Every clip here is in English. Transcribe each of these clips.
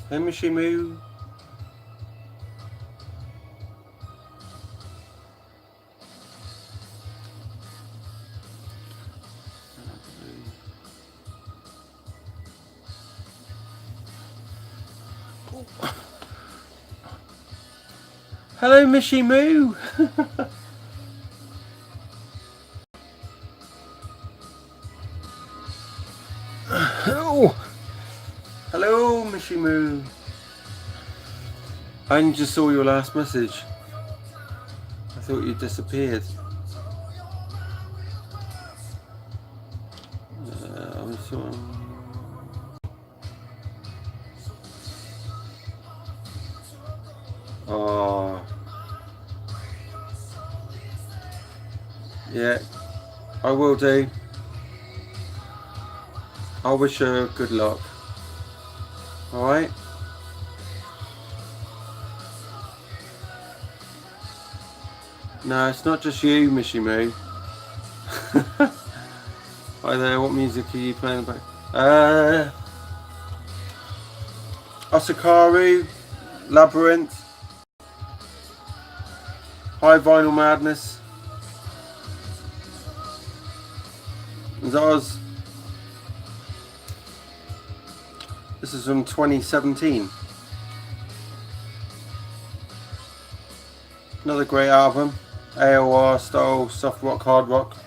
Hey, Mishy Moo. Hello, Mishy Moo. Oh. Hello, Mishy Moo. I only just saw your last message. I thought you disappeared. I'm sorry. Oh. Yeah, I will do. I wish her good luck. Alright? No, it's not just you, Mishy Moo. Hi there, what music are you playing about? Osakaru, Labyrinth, High Vinyl Madness. Zaz. This is from 2017. Another great album. AOR style, soft rock, hard rock.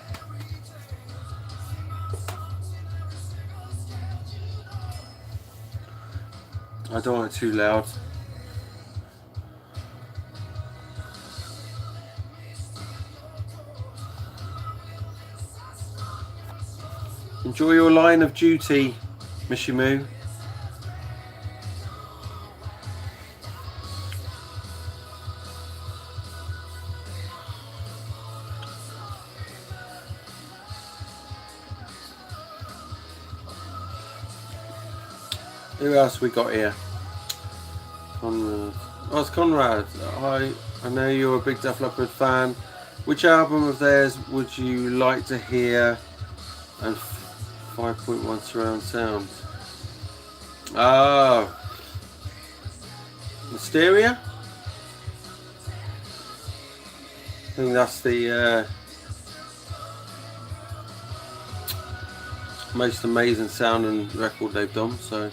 I don't want it too loud. Enjoy your line of duty, Mishy Moo. Who else we got here? Conrad. Oh, it's Conrad. I know you're a big Def Leppard fan. Which album of theirs would you like to hear? And 5.1 surround sound. Ah, Mysteria. I think that's the most amazing sounding record they've done. So.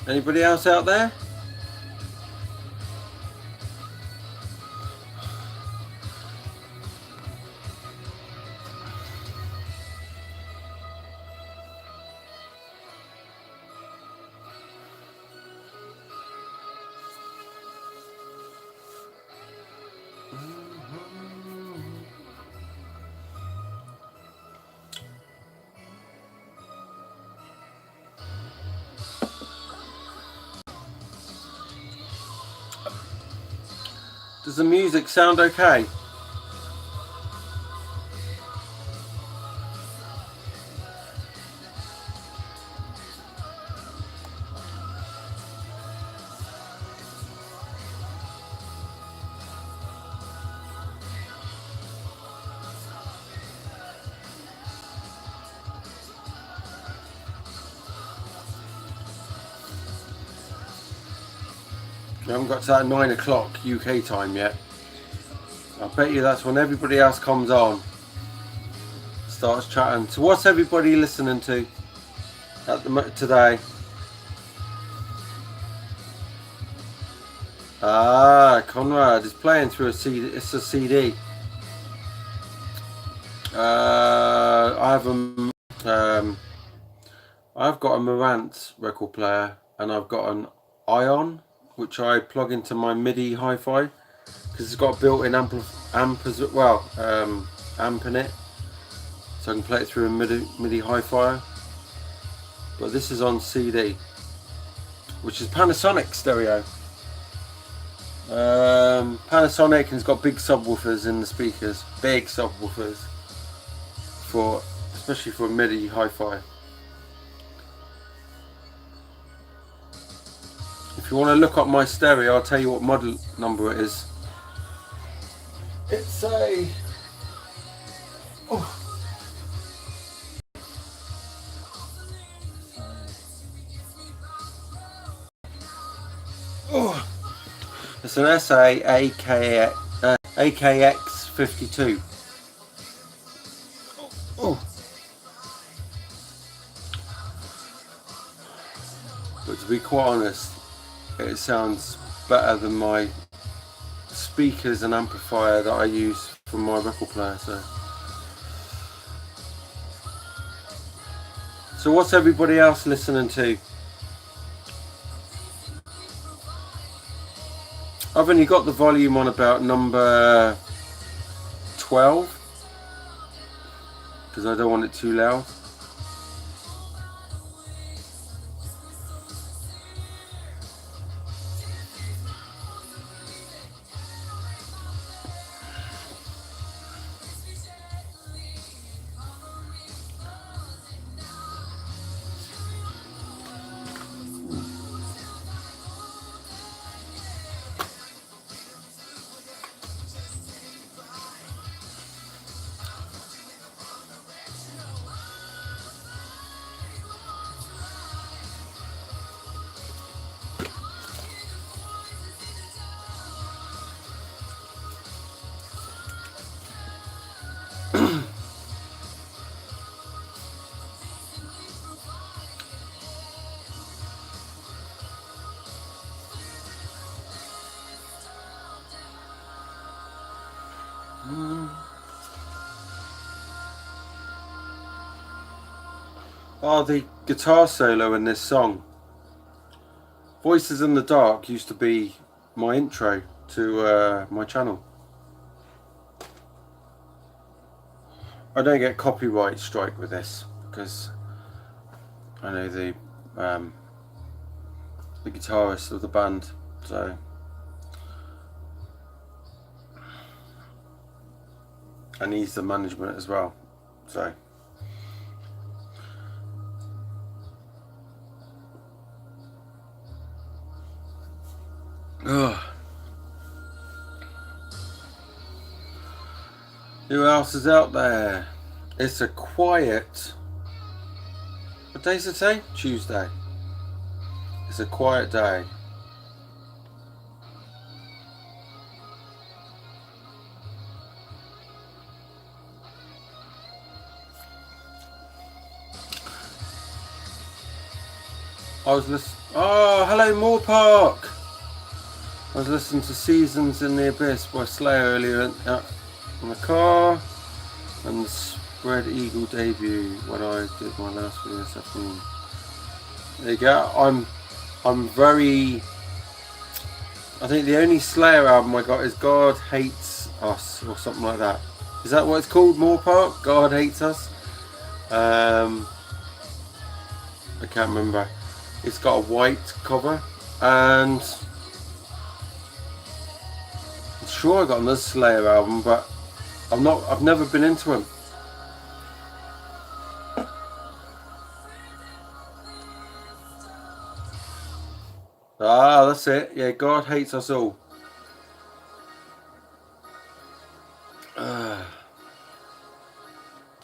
Anybody else out there? Does the music sound okay? We haven't got to that 9 o'clock UK time yet. I bet you that's when everybody else comes on, starts chatting. So what's everybody listening to at today? Ah, Conrad is playing through a CD. It's a CD. I've got a Marantz record player, and I've got an Ion, which I plug into my MIDI hi-fi because it's got a built-in amp as well, amp in it, so I can play it through a MIDI hi-fi. But this is on CD, which is Panasonic stereo. Panasonic, and it's got big subwoofers in the speakers, big subwoofers for, especially for MIDI hi-fi. If If you want to look up my stereo, I'll tell you what model number it is. It's a... It's an SA AKX 52. But to be quite honest, it sounds better than my speakers and amplifier that I use for my record player. So what's everybody else listening to? I've only got the volume on about number 12 because I don't want it too loud. Oh, the guitar solo in this song. Voices in the Dark used to be my intro to my channel. I don't get copyright strike with this because I know the guitarist of the band, so and he's the management as well, so. Ugh. Who else is out there? It's a quiet... What day is it today? Tuesday. It's a quiet day. I was listening... Oh, hello Moore Park! I was listening to Seasons in the Abyss by Slayer earlier in the car, and the Spread Eagle debut when I did my last video this afternoon. There you go. I'm very... I think the only Slayer album I got is God Hates Us, or something like that. Is that what it's called, Moore Park? God Hates Us? I can't remember. It's got a white cover, and I'm sure I got another Slayer album, but I've never been into him. Ah, that's it. Yeah, God Hates Us All.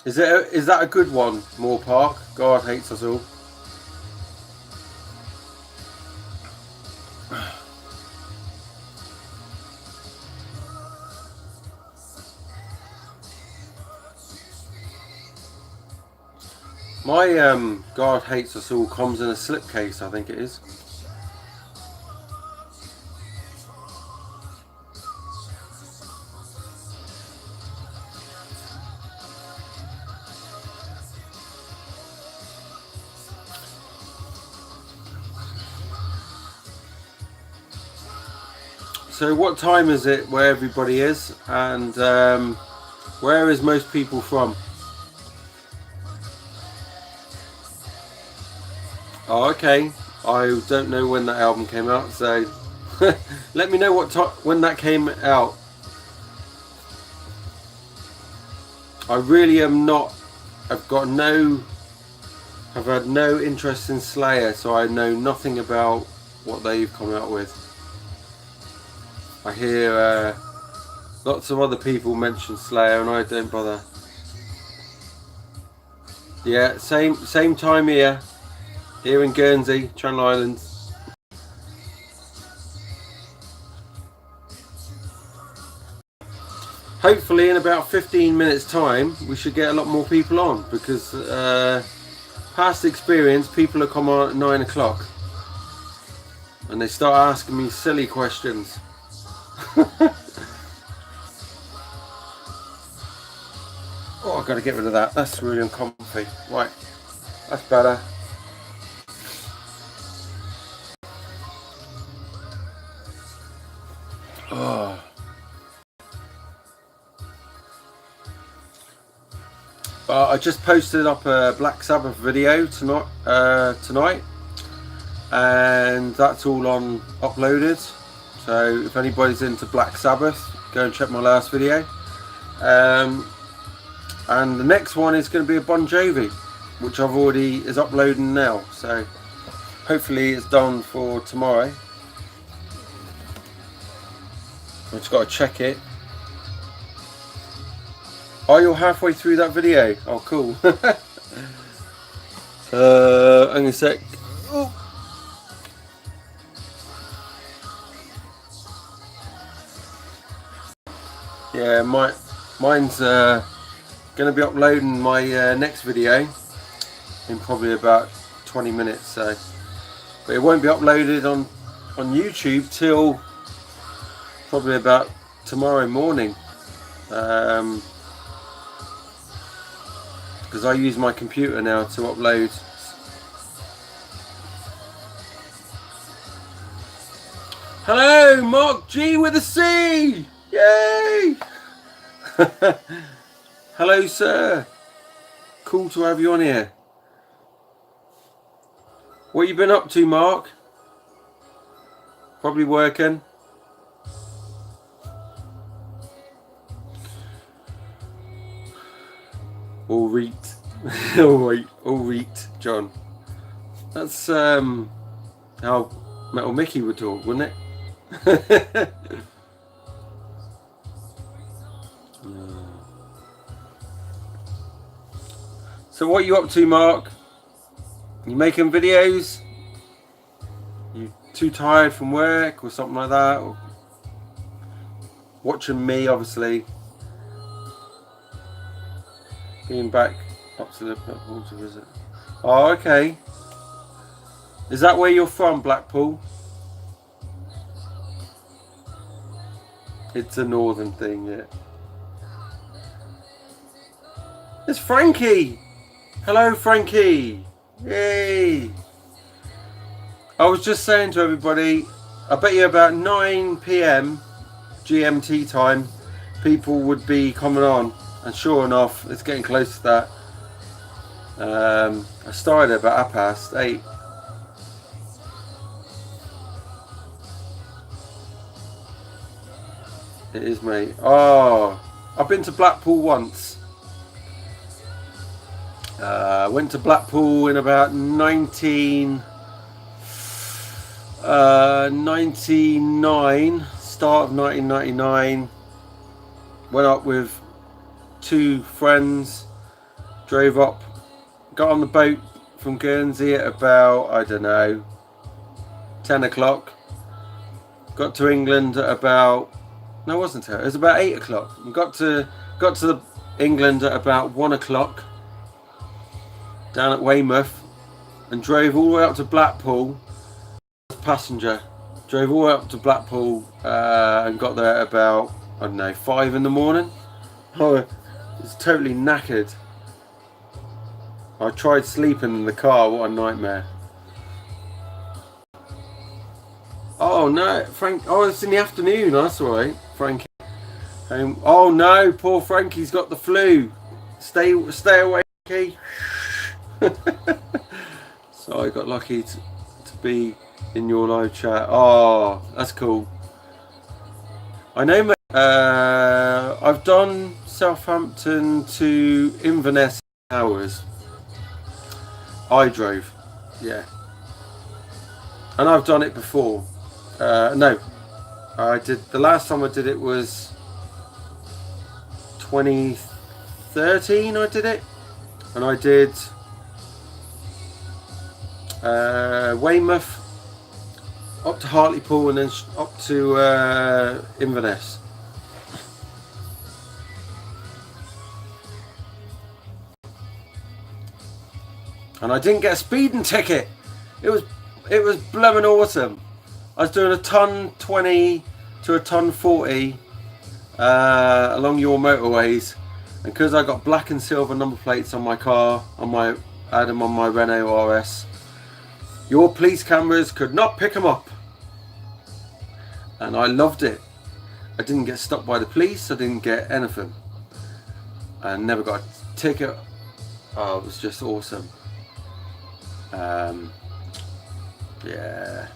Is that a good one, Moore Park? God Hates Us All. My God Hates Us All comes in a slipcase, I think it is. So what time is it where everybody is, and where is most people from? Oh, okay. I don't know when that album came out, so let me know when that came out. I really am not. I've had no interest in Slayer, so I know nothing about what they've come out with. I hear lots of other people mention Slayer, and I don't bother. Yeah, same time here in Guernsey Channel Islands. Hopefully in about 15 minutes time we should get a lot more people on, because past experience, people have come on at 9 o'clock and they start asking me silly questions. Oh, I've got to get rid of that. That's really uncomfy. Right, that's better. Oh. I just posted up a Black Sabbath video tonight, and that's all on uploaded. So if anybody's into Black Sabbath, go and check my last video. And the next one is going to be a Bon Jovi, which I've already is uploading now. So hopefully it's done for tomorrow. I've just got to check it. Oh, you're halfway through that video. Oh, cool. Hang on a sec. Oh. Yeah, mine's going to be uploading my next video in probably about 20 minutes. So, but it won't be uploaded on YouTube till probably about tomorrow morning. Because I use my computer now to upload. Hello, Mark G with a C! Yay! Hello, sir. Cool to have you on here. What you been up to, Mark? Probably working. All reet. all reet, John. That's how Metal Mickey would talk, wouldn't it? So what are you up to, Mark? You making videos? You too tired from work or something like that? Or watching me, obviously. Being back up to Blackpool to visit. Oh, okay. Is that where you're from, Blackpool? It's a northern thing, yeah. It's Frankie! Hello, Frankie! Yay! I was just saying to everybody, I bet you about 9 PM GMT time, people would be coming on. And sure enough, it's getting close to that. I started about 8:30. It is, mate. Oh, I've been to Blackpool once. I went to Blackpool in about 1999, start of 1999. Went up with 2 friends, drove up, got on the boat from Guernsey at about, I don't know, 10 o'clock. Got to England at about, no, it wasn't it? It was about 8 o'clock. We got to England at about 1 o'clock down at Weymouth, and drove all the way up to Blackpool. Passenger, drove all the way up to Blackpool and got there at about, I don't know, 5 in the morning. Oh, it's totally knackered. I tried sleeping in the car. What a nightmare. Oh no, Frank. Oh, it's in the afternoon. That's all right, Frankie. Oh no, poor Frankie's got the flu. Stay away, Frankie. So I got lucky to be in your live chat. Oh, that's cool. I know, mate. I've done Southampton to Inverness hours. I drove, yeah. and I've done it before. No, I did. The last time I did it was 2013. I did it, and I did Weymouth, up to Hartlepool, and then up to Inverness. And I didn't get a speeding ticket. It was blooming awesome. I was doing a ton 20 to a ton 40 along your motorways, and because I got black and silver number plates on my car, I had them on my Renault RS, your police cameras could not pick them up, and I loved it. I didn't get stopped by the police, I didn't get anything, I never got a ticket. Oh, it was just awesome. Yeah.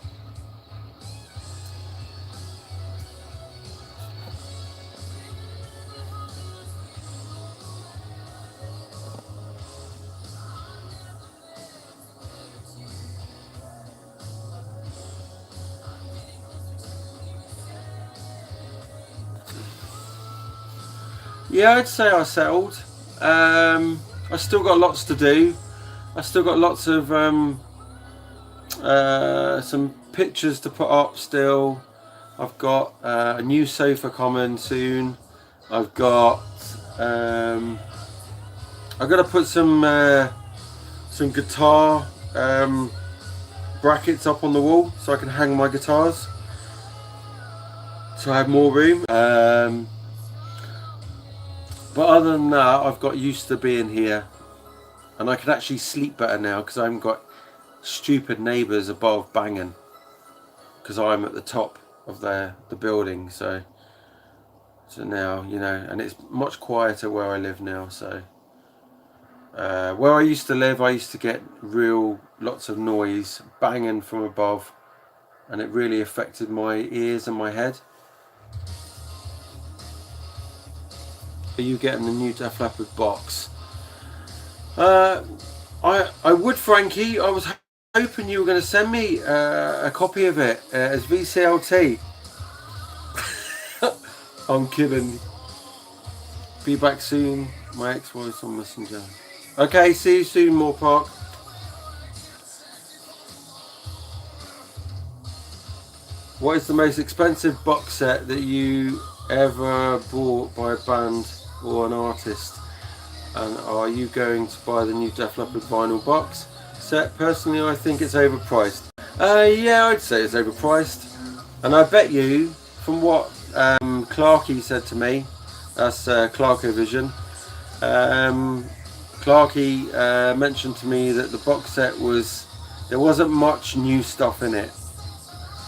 Yeah, I'd say I settled. I still got lots to do. I still got lots of some pictures to put up still. I've got a new sofa coming soon. I've got to put some guitar brackets up on the wall so I can hang my guitars, so I have more room. But other than that, I've got used to being here, and I can actually sleep better now because I haven't got stupid neighbours above banging, because I'm at the top of the building. So now, you know, and it's much quieter where I live now. So where I used to live, I used to get lots of noise banging from above, and it really affected my ears and my head. Are you getting the new Def Leppard box? I would, Frankie. I was hoping you were going to send me a copy of it as VCLT. I'm kidding. Be back soon. My ex-wife's on Messenger. Okay, see you soon, Moore Park. What is the most expensive box set that you ever bought by a band or an artist? And are you going to buy the new Def Leppard vinyl box set? Personally, I think it's overpriced. Yeah, I'd say it's overpriced. And I bet you, from what Clarky said to me, that's Clarkovision, Clarky mentioned to me that the box set there wasn't much new stuff in it,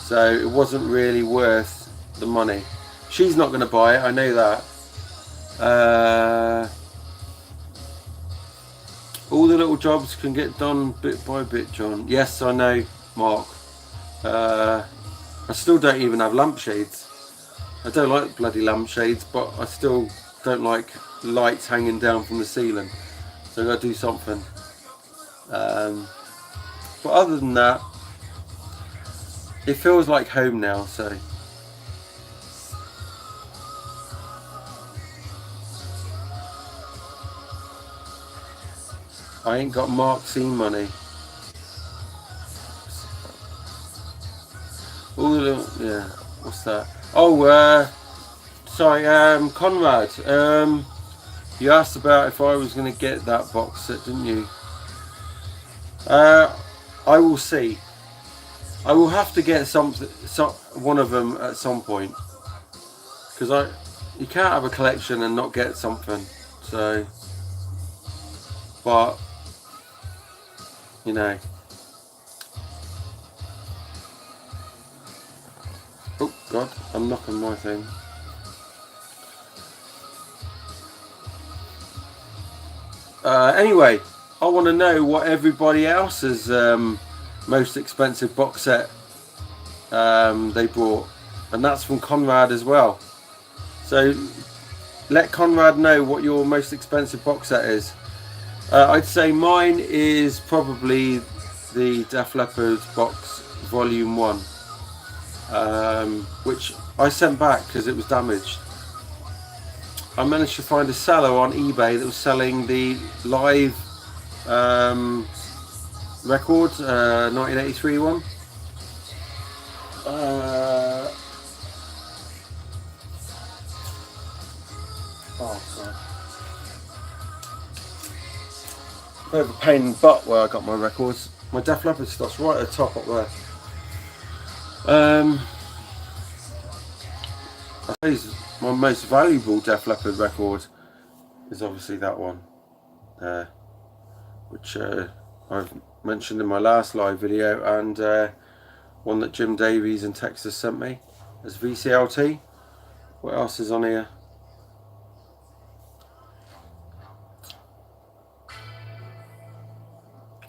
so it wasn't really worth the money. She's not going to buy it, I know that. All the little jobs can get done bit by bit, John. Yes, I know, Mark. I still don't even have lampshades. I don't like bloody lampshades, but I still don't like lights hanging down from the ceiling. So I've got to do something. But other than that, it feels like home now, so. I ain't got Mark C money. All the little, yeah, what's that? Oh, sorry, Conrad, you asked about if I was going to get that box set, didn't you? I will see. I will have to get one of them at some point, because you can't have a collection and not get something. So, but you know. Oh God, I'm knocking my thing. Anyway, I want to know what everybody else's most expensive box set they bought, and that's from Conrad as well. So let Conrad know what your most expensive box set is. I'd say mine is probably the Def Leppard box Volume 1, which I sent back because it was damaged. I managed to find a seller on eBay that was selling the live record, 1983 one. Oh god. Bit of a pain in the butt where I got my records. My Def Leppard stuff's right at the top up there. I suppose my most valuable Def Leppard record is obviously that one there, which I've mentioned in my last live video, and one that Jim Davies in Texas sent me as VCLT. What else is on here?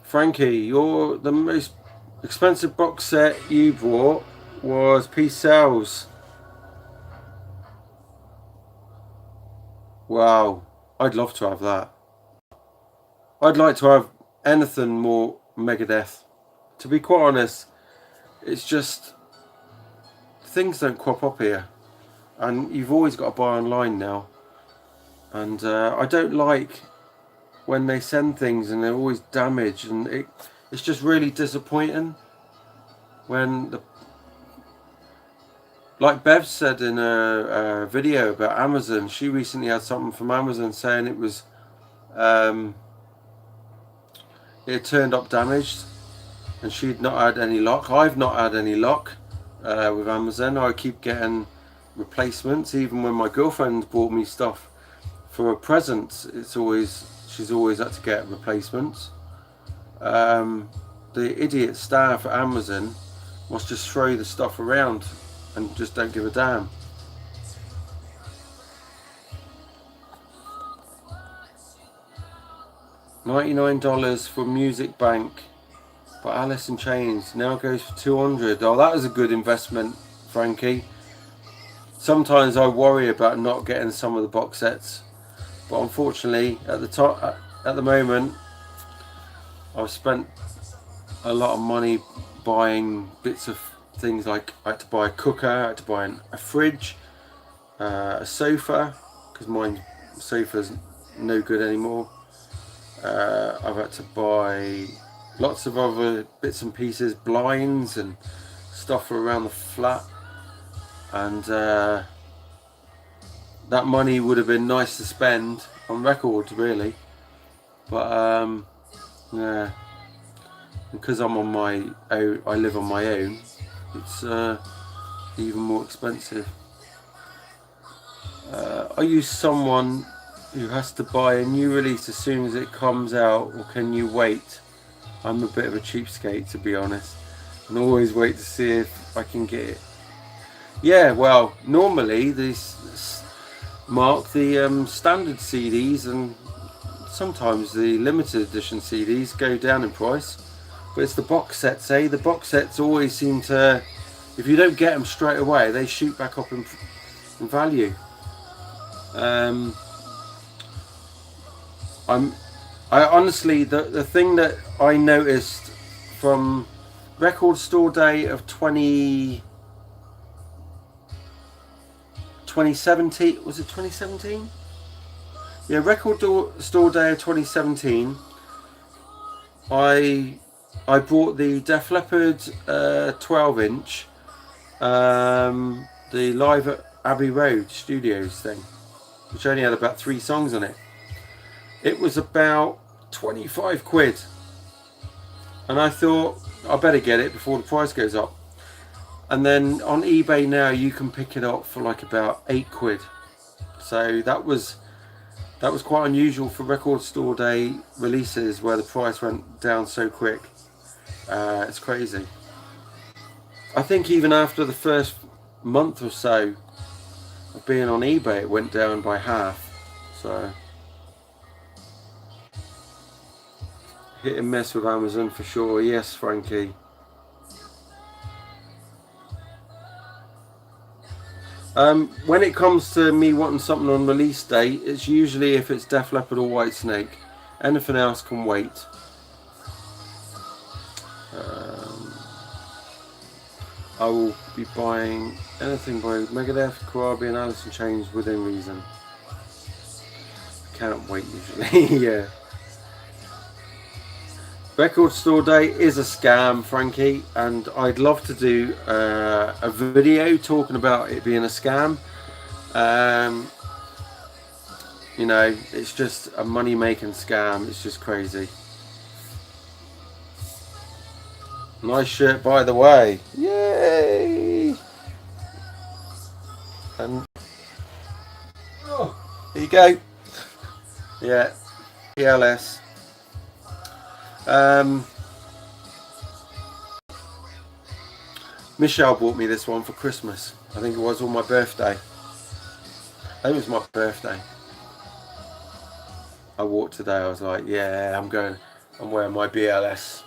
Frankie, the most expensive box set you bought was Peace Sells. Wow, I'd love to have that. I'd like to have anything more Megadeth. To be quite honest, it's just things don't crop up here, and you've always got to buy online now. And I don't like when they send things and they're always damaged, and it's just really disappointing when like Bev said in a video about Amazon, she recently had something from Amazon saying it was it turned up damaged, and she'd not had any luck. I've not had any luck with Amazon. I keep getting replacements. Even when my girlfriend bought me stuff for a present, she's always had to get replacements. The idiot staff at Amazon must just throw the stuff around and just don't give a damn. $99 for Music Bank by Alice in Chains now goes for $200. Oh, that was a good investment, Frankie. Sometimes I worry about not getting some of the box sets, but unfortunately at the moment I've spent a lot of money buying bits of things. Like I had to buy a cooker, I had to buy a fridge, a sofa, because my sofa's no good anymore. I've had to buy lots of other bits and pieces, blinds and stuff for around the flat, and that money would have been nice to spend on records really, but yeah, because I'm on my own, I live on my own, it's even more expensive. Are you someone who has to buy a new release as soon as it comes out, or can you wait? I'm a bit of a cheapskate, to be honest, and always wait to see if I can get it. Yeah, well, normally these mark the standard CDs, and sometimes the limited edition CDs go down in price, but it's the box sets, eh? The box sets always seem to, if you don't get them straight away, they shoot back up in value. I honestly, the thing that I noticed from Record Store Day of 2017, was it 2017? Yeah, Record Store Day of 2017. I bought the Def Leppard 12-inch, the Live at Abbey Road Studios thing, which only had about 3 songs on it. It was about 25 quid, and I thought I better get it before the price goes up. And then on eBay now you can pick it up for like about 8 quid. So that was quite unusual for Record Store Day releases, where the price went down so quick. It's crazy. I think even after the first month or so of being on eBay, it went down by half. So hit and miss with Amazon for sure. Yes, Frankie. When it comes to me wanting something on release date, it's usually if it's Def Leppard or Whitesnake. Anything else can wait. I will be buying anything by Megadeth, Corabi and Alice in Chains within reason. Can't wait usually. Yeah. Record store day is a scam, Frankie, and I'd love to do a video talking about it being a scam. You know, it's just a money making scam. It's just crazy. Nice shirt, by the way. Yay! And oh, here you go. Yeah, PLS. Michelle bought me this one for Christmas. I think it was on my birthday. I think it was my birthday. I walked today. I was like, yeah, I'm wearing my BLS.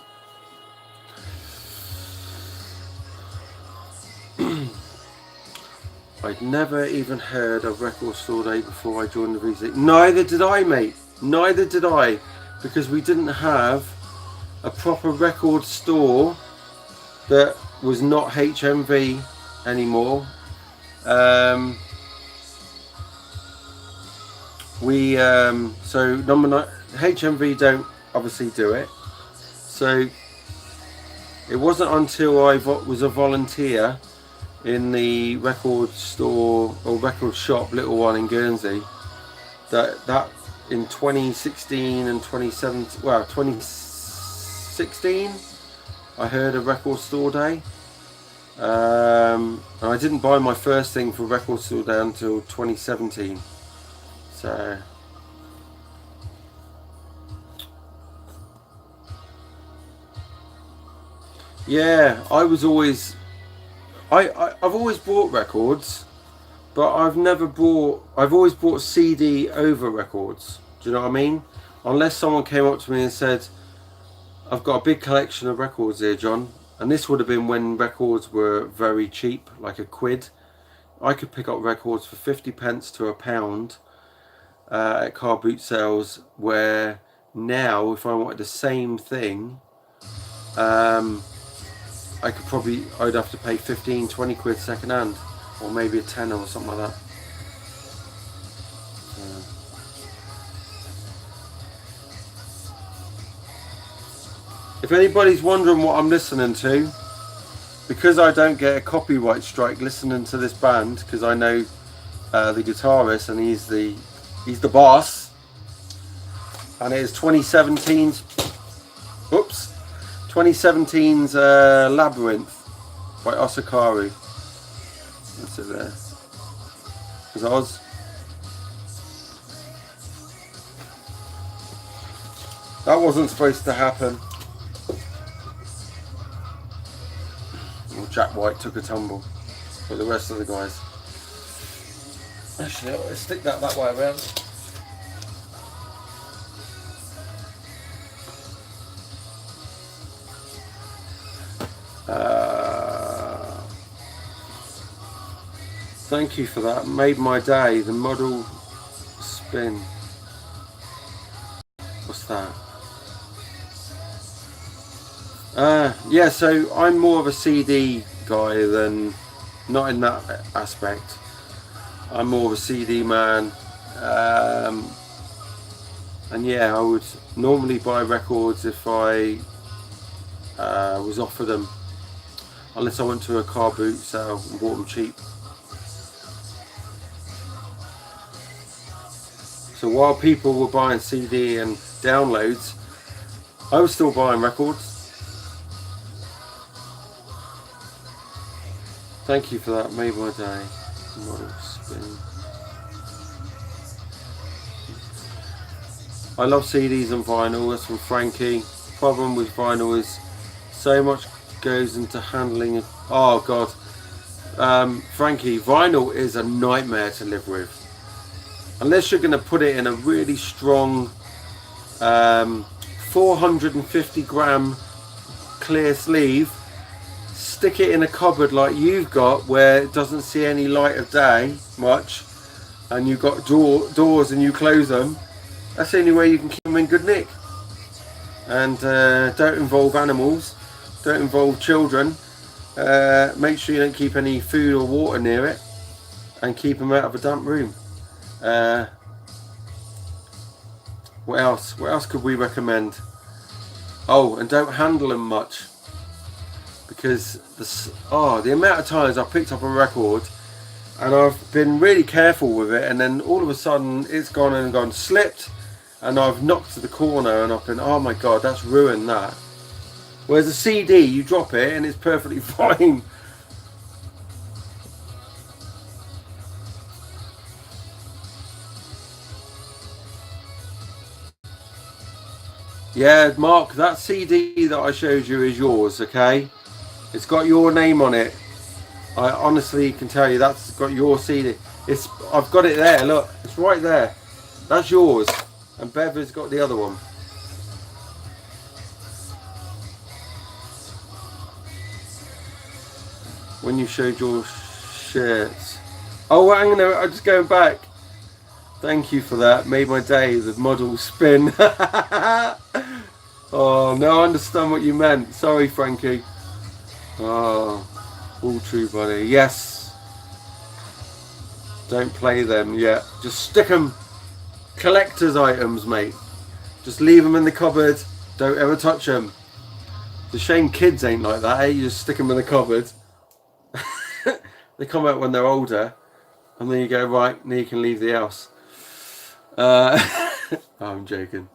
I'd never even heard of Record Store Day before I joined the VC. Neither did I, mate. Neither did I, because we didn't have a proper record store that was not HMV anymore. So number 9, HMV don't obviously do it. So it wasn't until I was a volunteer in the record store or record shop, little one in Guernsey, that in 2016 and 2017, well 2016, I heard of Record Store Day. And I didn't buy my first thing for Record Store Day until 2017. So yeah, I've always bought records, but I've always bought CD over records. Do you know what I mean? Unless someone came up to me and said, I've got a big collection of records here, John. And this would have been when records were very cheap, like £1. I could pick up records for 50p to £1 at car boot sales, where now if I wanted the same thing, I'd have to pay 15-20 quid second hand, or maybe a tenner or something like that. If anybody's wondering what I'm listening to, because I don't get a copyright strike listening to this band, because I know the guitarist and he's the boss, and it is 2017's Labyrinth by Osakaru. That's it there. There's Oz. That wasn't supposed to happen. Well, Jack White took a tumble, but the rest of the guys. Actually, I'll stick that way around. Thank you for that. Made my day. The model spin. What's that? Yeah, so I'm more of a CD guy than, not in that aspect. I'm more of a CD man. And yeah, I would normally buy records if I was offered them, unless I went to a car boot sale and bought them cheap. So while people were buying CD and downloads, I was still buying records. Thank you for that, made my day. Model spin. I love CDs and vinyl. That's from Frankie. Problem with vinyl is so much goes into handling it. Oh god, Frankie, vinyl is a nightmare to live with. Unless you're going to put it in a really strong 450 gram clear sleeve, stick it in a cupboard like you've got where it doesn't see any light of day much, and you've got doors and you close them. That's the only way you can keep them in good nick. And don't involve animals, don't involve children, Make sure you don't keep any food or water near it, and keep them out of a damp room. What else? What else could we recommend? Oh, and don't handle them much, because the amount of times I picked up a record and I've been really careful with it, and then all of a sudden it's gone slipped, and I've knocked to the corner, and I've been, oh my god, that's ruined that. Whereas a CD, you drop it and it's perfectly fine. Yeah, Mark, that CD that I showed you is yours, okay? It's got your name on it. I honestly can tell you that's got your CD. I've got it there, look, it's right there. That's yours. And Bev has got the other one. When you showed your shirts. Oh, I'm just going back. Thank you for that. Made my day. The model spin. Oh, now I understand what you meant. Sorry, Frankie. Oh, all true, buddy. Yes. Don't play them yet. Just stick them. Collector's items, mate. Just leave them in the cupboard. Don't ever touch them. It's a shame kids ain't like that, eh? You just stick them in the cupboard. They come out when they're older, and then you go, right, now you can leave the house. I'm joking.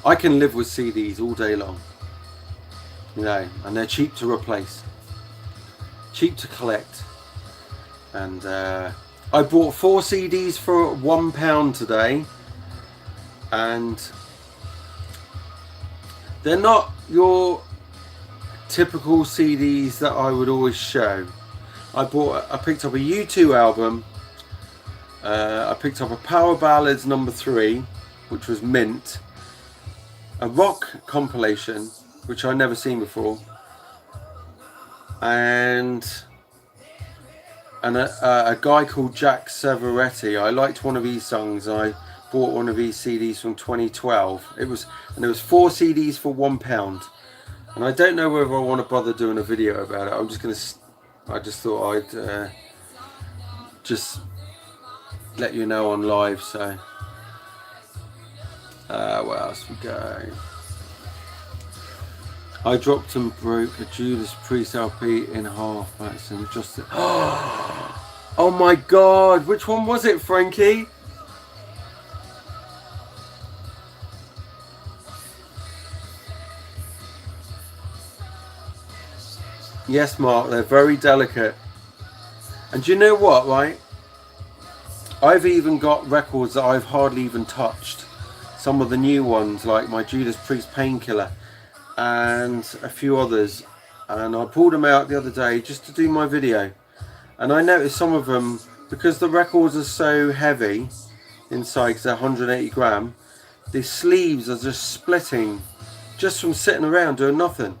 I can live with CDs all day long, you know, and they're cheap to replace, cheap to collect. And I bought 4 CDs for £1 today, and they're not your typical CDs that I would always show. I picked up a U2 album. I picked up a Power Ballads #3, which was mint. A rock compilation, which I'd never seen before. And a guy called Jack Severetti. I liked one of his songs. I bought one of his CDs from 2012. There was 4 CDs for £1. And I don't know whether I want to bother doing a video about it. I just thought I'd just let you know on live. So what else we go? I dropped and broke a Judas Priest LP in half. And just oh my god, which one was it, Frankie? Yes, Mark, they're very delicate. And do you know what, right? I've even got records that I've hardly even touched. Some of the new ones, like my Judas Priest Painkiller and a few others. And I pulled them out the other day just to do my video. And I noticed some of them, because the records are so heavy inside, because they're 180 gram, the sleeves are just splitting just from sitting around doing nothing.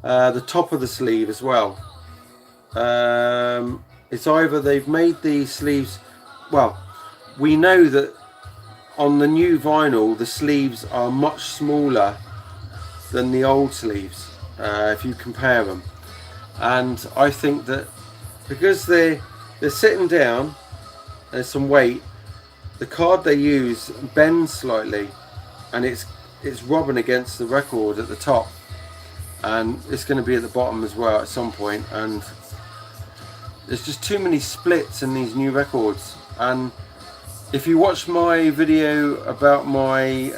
The top of the sleeve as well. It's either they've made the sleeves, well, we know that on the new vinyl the sleeves are much smaller than the old sleeves, if you compare them. And I think that because they're sitting down, there's some weight, the card they use bends slightly, and it's rubbing against the record at the top. And it's going to be at the bottom as well at some point, and there's just too many splits in these new records. And if you watch my video about my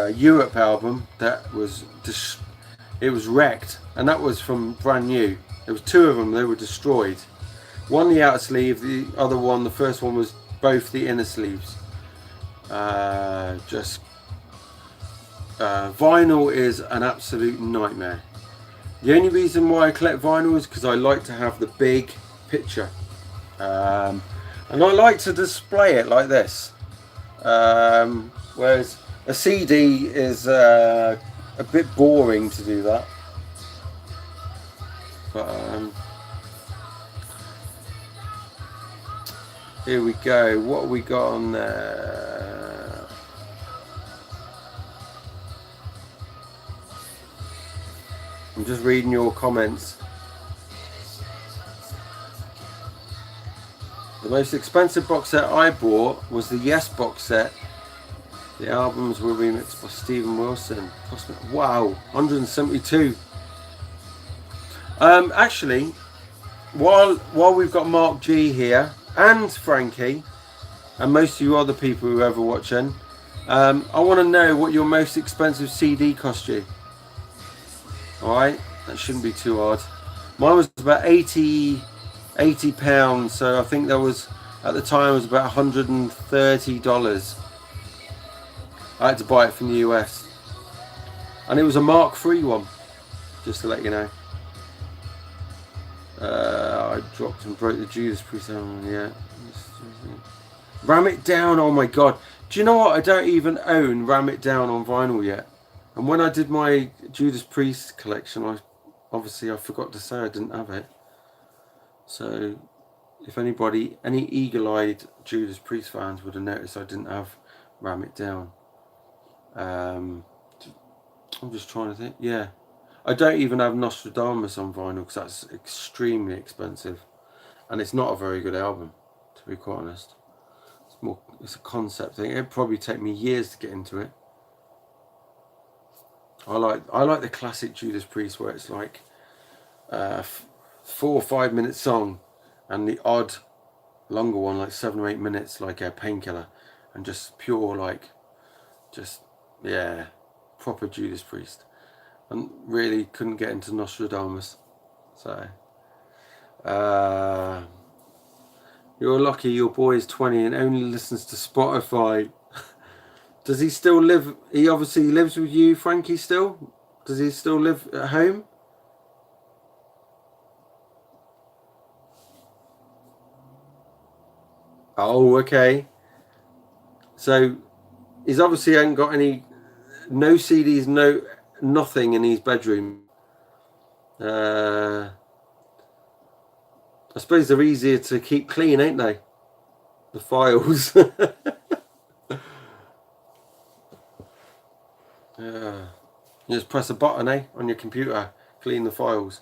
Europe album, it was wrecked, and that was from brand new. There was 2 of them, they were destroyed. One the outer sleeve, the other one, the first one, was both the inner sleeves. Vinyl is an absolute nightmare. The only reason why I collect vinyl is because I like to have the big picture, and I like to display it like this, whereas a CD is a bit boring to do that. But Here we go. What have we got on there? I'm just reading your comments. The most expensive box set I bought was the Yes box set. The albums were remixed by Stephen Wilson. Cost me, wow, 172. Actually, while we've got Mark G here and Frankie and most of you other people who are ever watching, I want to know what your most expensive CD cost you. Alright, that shouldn't be too hard. Mine was about 80 pounds, so I think that was, at the time, it was about $130. I had to buy it from the US, and it was a Mark III one, just to let you know. I dropped and broke the Judas Priest album, yeah. Ram It Down, oh my god. Do you know what? I don't even own Ram It Down on vinyl yet. And when I did my Judas Priest collection, I forgot to say I didn't have it. So, if anybody, any eagle-eyed Judas Priest fans would have noticed I didn't have Ram It Down. I'm just trying to think. Yeah, I don't even have Nostradamus on vinyl because that's extremely expensive, and it's not a very good album, to be quite honest. It's a concept thing. It'd probably take me years to get into it. I like the classic Judas Priest where it's like 4 or 5 minute song, and the odd longer one like 7 or 8 minutes, like a Painkiller, and just pure yeah, proper Judas Priest. And really couldn't get into Nostradamus. So you're lucky your boy is 20 and only listens to Spotify. Does he still live? He obviously lives with you, Frankie, still? Does he still live at home? Oh, okay. So he's obviously hasn't got no CDs, nothing in his bedroom. I suppose they're easier to keep clean, ain't they? The files. Yeah. You just press a button, on your computer, clean the files.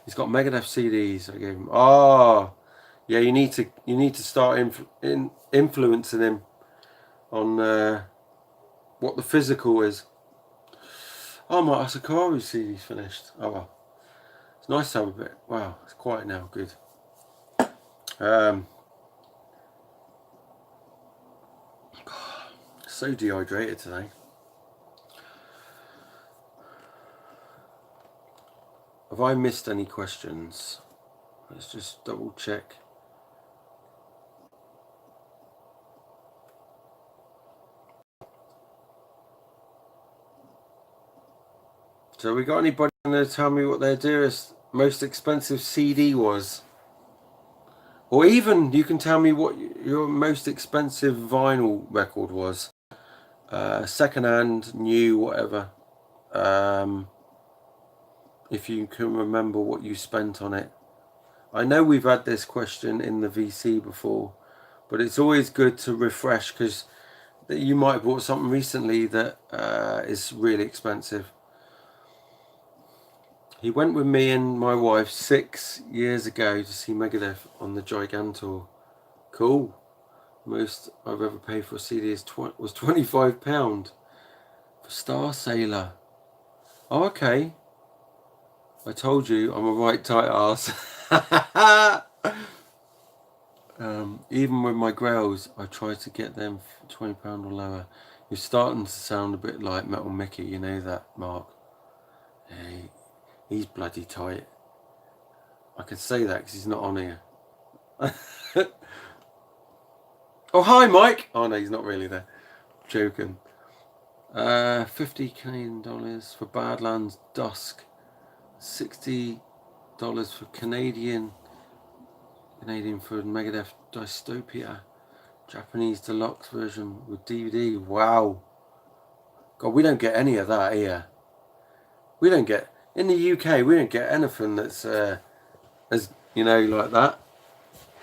He's got Megadeth CDs. I gave him. Oh, yeah. You need to start influencing him on what the physical is. Oh, my Asakaru CD's finished. Oh well. It's nice to have a bit. Wow, it's quiet now. Good. So dehydrated today. Have I missed any questions? Let's just double check. So we got anybody going to tell me what their dearest, most expensive CD was? Or even you can tell me what your most expensive vinyl record was. Second-hand, new, whatever. If you can remember what you spent on it. I know we've had this question in the VC before, but it's always good to refresh because you might have bought something recently that is really expensive. He went with me and my wife 6 years ago to see Megadeth on the Gigantor. Cool. Most I've ever paid for a CD was £25 for Star Sailor. Oh, okay. I told you I'm a right tight ass. Even with my grails, I try to get them for £20 or lower. You're starting to sound a bit like Metal Mickey, you know that, Mark? Hey, he's bloody tight. I can say that because he's not on here. Oh, hi, Mike. Oh, no, he's not really there. Joking. 50 Canadian dollars for Badlands Dusk. $60 for Canadian for Megadeth Dystopia. Japanese deluxe version with DVD. Wow. God, we don't get any of that here. We don't get, in the UK, we don't get anything that's, as, like that.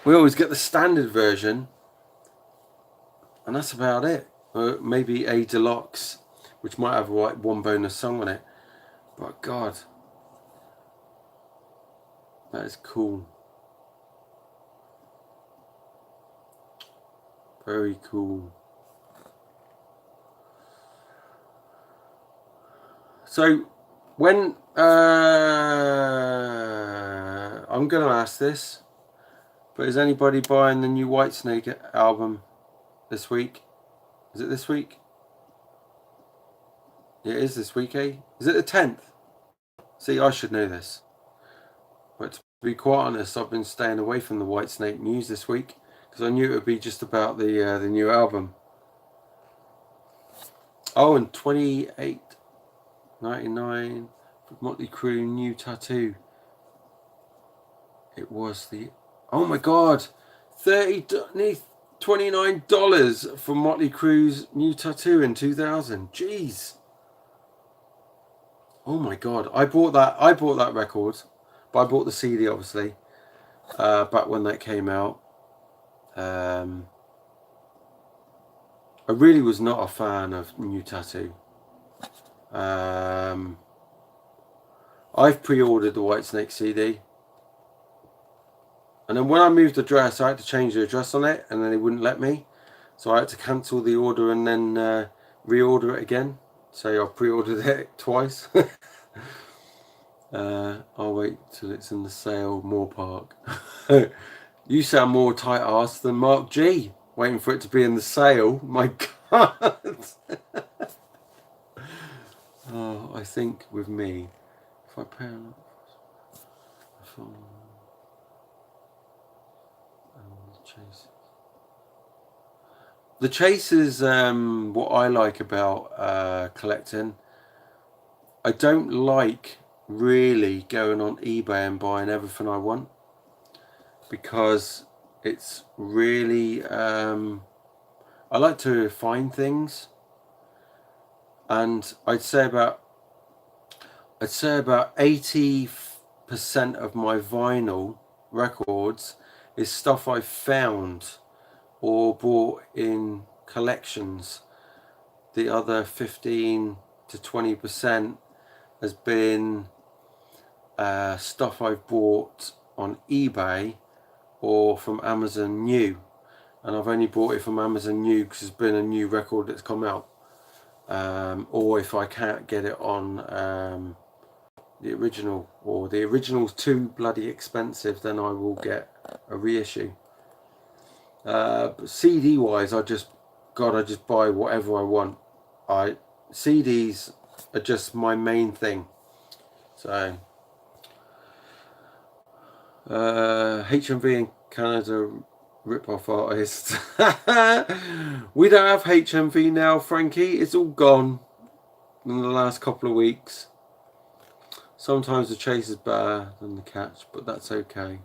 We always get the standard version, and that's about it. Maybe a deluxe, which might have like one bonus song on it. But God, that is cool. Very cool. So when I'm going to ask this, but is anybody buying the new Whitesnake album this week? Is it this week? Yeah, it is this week, eh? Is it the 10th? See, I should know this. But to be quite honest, I've been staying away from the Whitesnake news this week because I knew it would be just about the new album. Oh, and 28.99 for Motley Crue new tattoo. It was the, oh my God, $29 for Motley Crue's new tattoo in 2000. Jeez. Oh my God, I bought that record, but I bought the CD obviously back when that came out. I really was not a fan of new tattoo. I've pre-ordered the Whitesnake CD, and then when I moved the address, I had to change the address on it, and then they wouldn't let me, so I had to cancel the order and then reorder it again. So I pre-ordered it twice. I'll wait till it's in the sale. Moore Park. You sound more tight ass than Mark G. Waiting for it to be in the sale. My God. Oh, I think with me, if I pay the chase is what I like about collecting. I don't like really going on eBay and buying everything I want, because it's really I like to find things, and I'd say about 80% of my vinyl records is stuff I found or bought in collections. The other 15 to 20% has been stuff I've bought on eBay or from Amazon new, and I've only bought it from Amazon new because it's been a new record that's come out, or if I can't get it on the original, or the original's too bloody expensive, then I will get a reissue. But CD wise, I just buy whatever I want. CDs are just my main thing. So HMV in Canada rip-off artists. We don't have HMV now, Frankie. It's all gone in the last couple of weeks. Sometimes the chase is better than the catch, but that's okay.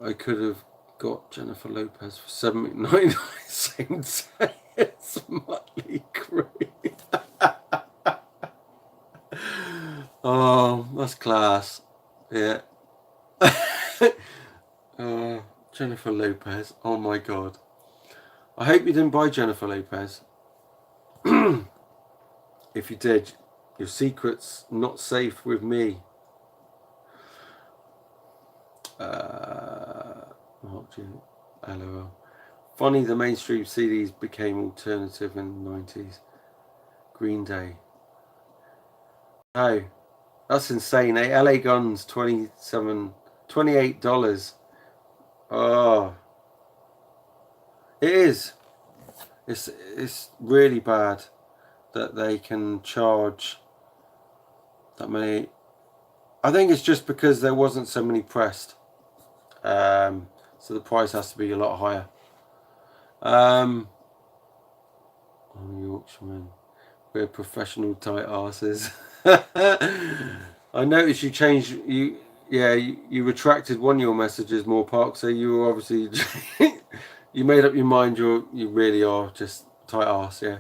I could have got Jennifer Lopez for $7.99 same day as Motley Crue. Oh, that's class. Yeah. Jennifer Lopez. Oh my God. I hope you didn't buy Jennifer Lopez. If you did, your secret's not safe with me. LOL. Funny the mainstream CDs became alternative in the 90s. Green Day. Oh, that's insane. LA Guns, $28. Oh, it is. It's really bad that they can charge that many. I think it's just because there wasn't so many pressed, so the price has to be a lot higher. Oh, Yorkshiremen, we're professional tight asses. I noticed you changed you retracted one of your messages, Moore Park, so you were obviously you made up your mind. You really are just tight ass, yeah.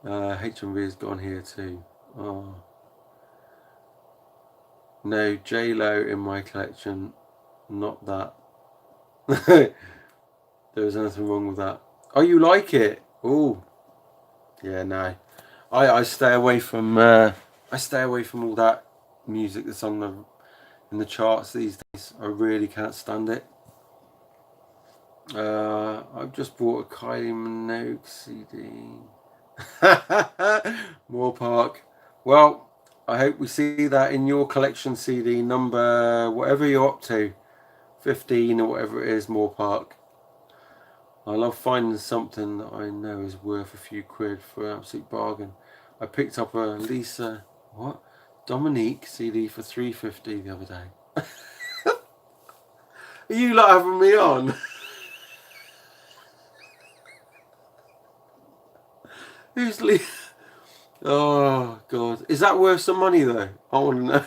HMV has gone here too. Oh no, J-Lo in my collection. Not that. There's anything wrong with that. Oh, you like it? Oh, yeah, no. I stay away from all that music that's on in the charts these days. I really can't stand it. I've just bought a Kylie Minogue CD. Moore Park. Well, I hope we see that in your collection CD number, whatever you're up to, 15 or whatever it is, Moore Park. I love finding something that I know is worth a few quid for an absolute bargain. I picked up a Lisa, Dominique CD for $3.50 the other day. Are you like having me on? Who's Lee? Oh God, is that worth some money though? I want to know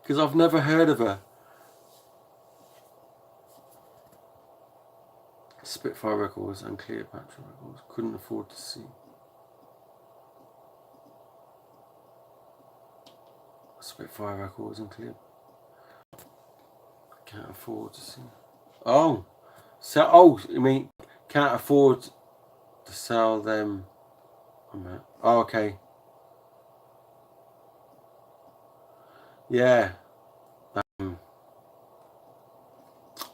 because I've never heard of her. Spitfire Records and Cleopatra Records. Couldn't afford to see. Spitfire Records and Cleopatra. Can't afford to see. Oh, so you mean can't afford to sell them? Oh, okay. Yeah.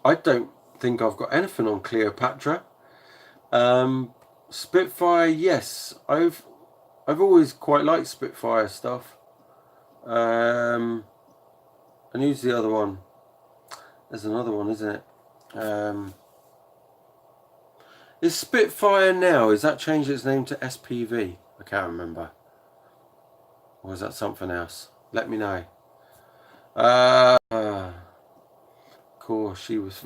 I don't think I've got anything on Cleopatra. Spitfire, yes. I've always quite liked Spitfire stuff. And who's the other one? There's another one, isn't it? Is Spitfire now? Is that changed its name to SPV? I can't remember. Or is that something else? Let me know. Of course, she was.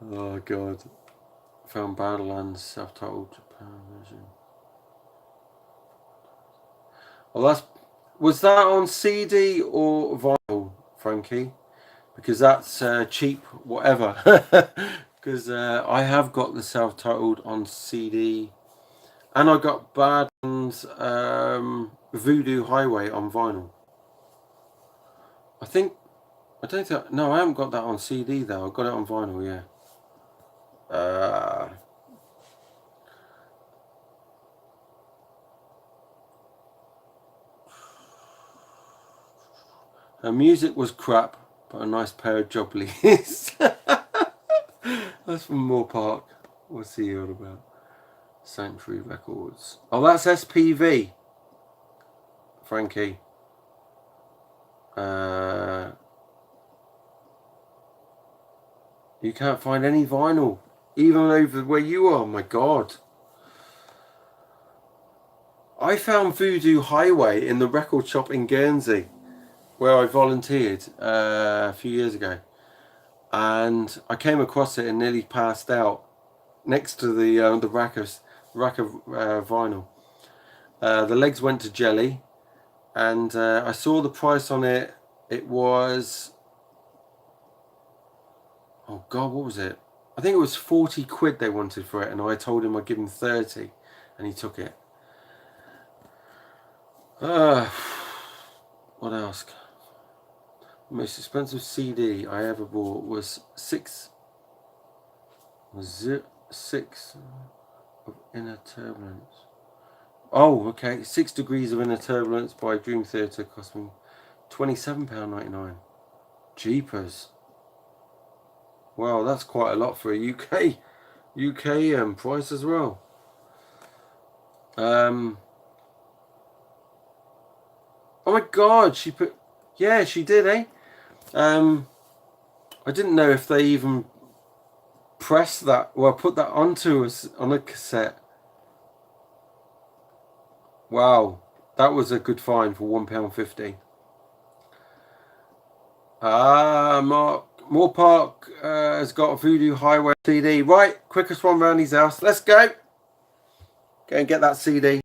Oh God. Found Badlands, self-titled Japan version. Well, was that on CD or vinyl, Frankie? Because that's cheap, whatever. Because I have got the self-titled on CD, and I got Badlands Voodoo Highway on vinyl. I haven't got that on CD though. I got it on vinyl, yeah. Her music was crap, but a nice pair of jobblies. That's from Moore Park. What's he all about? Sanctuary Records. Oh, that's SPV. Frankie. You can't find any vinyl, even over where you are. My God. I found Voodoo Highway in the record shop in Guernsey, where I volunteered a few years ago, and I came across it and nearly passed out next to the rack of vinyl. The legs went to jelly, and I saw the price on it. It was, oh God, what was it? I think it was 40 quid they wanted for it, and I told him I'd give him 30, and he took it. What else? The most expensive CD I ever bought was six of Inner Turbulence. Oh, okay. 6 Degrees of Inner Turbulence by Dream Theater cost me £27.99. Jeepers. Wow, that's quite a lot for a UK price as well. Oh my God, she did, eh? I didn't know if they even pressed that, well, put that onto us on a cassette. Wow, that was a good find for £1.50. Moore Park has got a Voodoo Highway CD. Right, quickest one round his house. Let's go. Go and get that CD.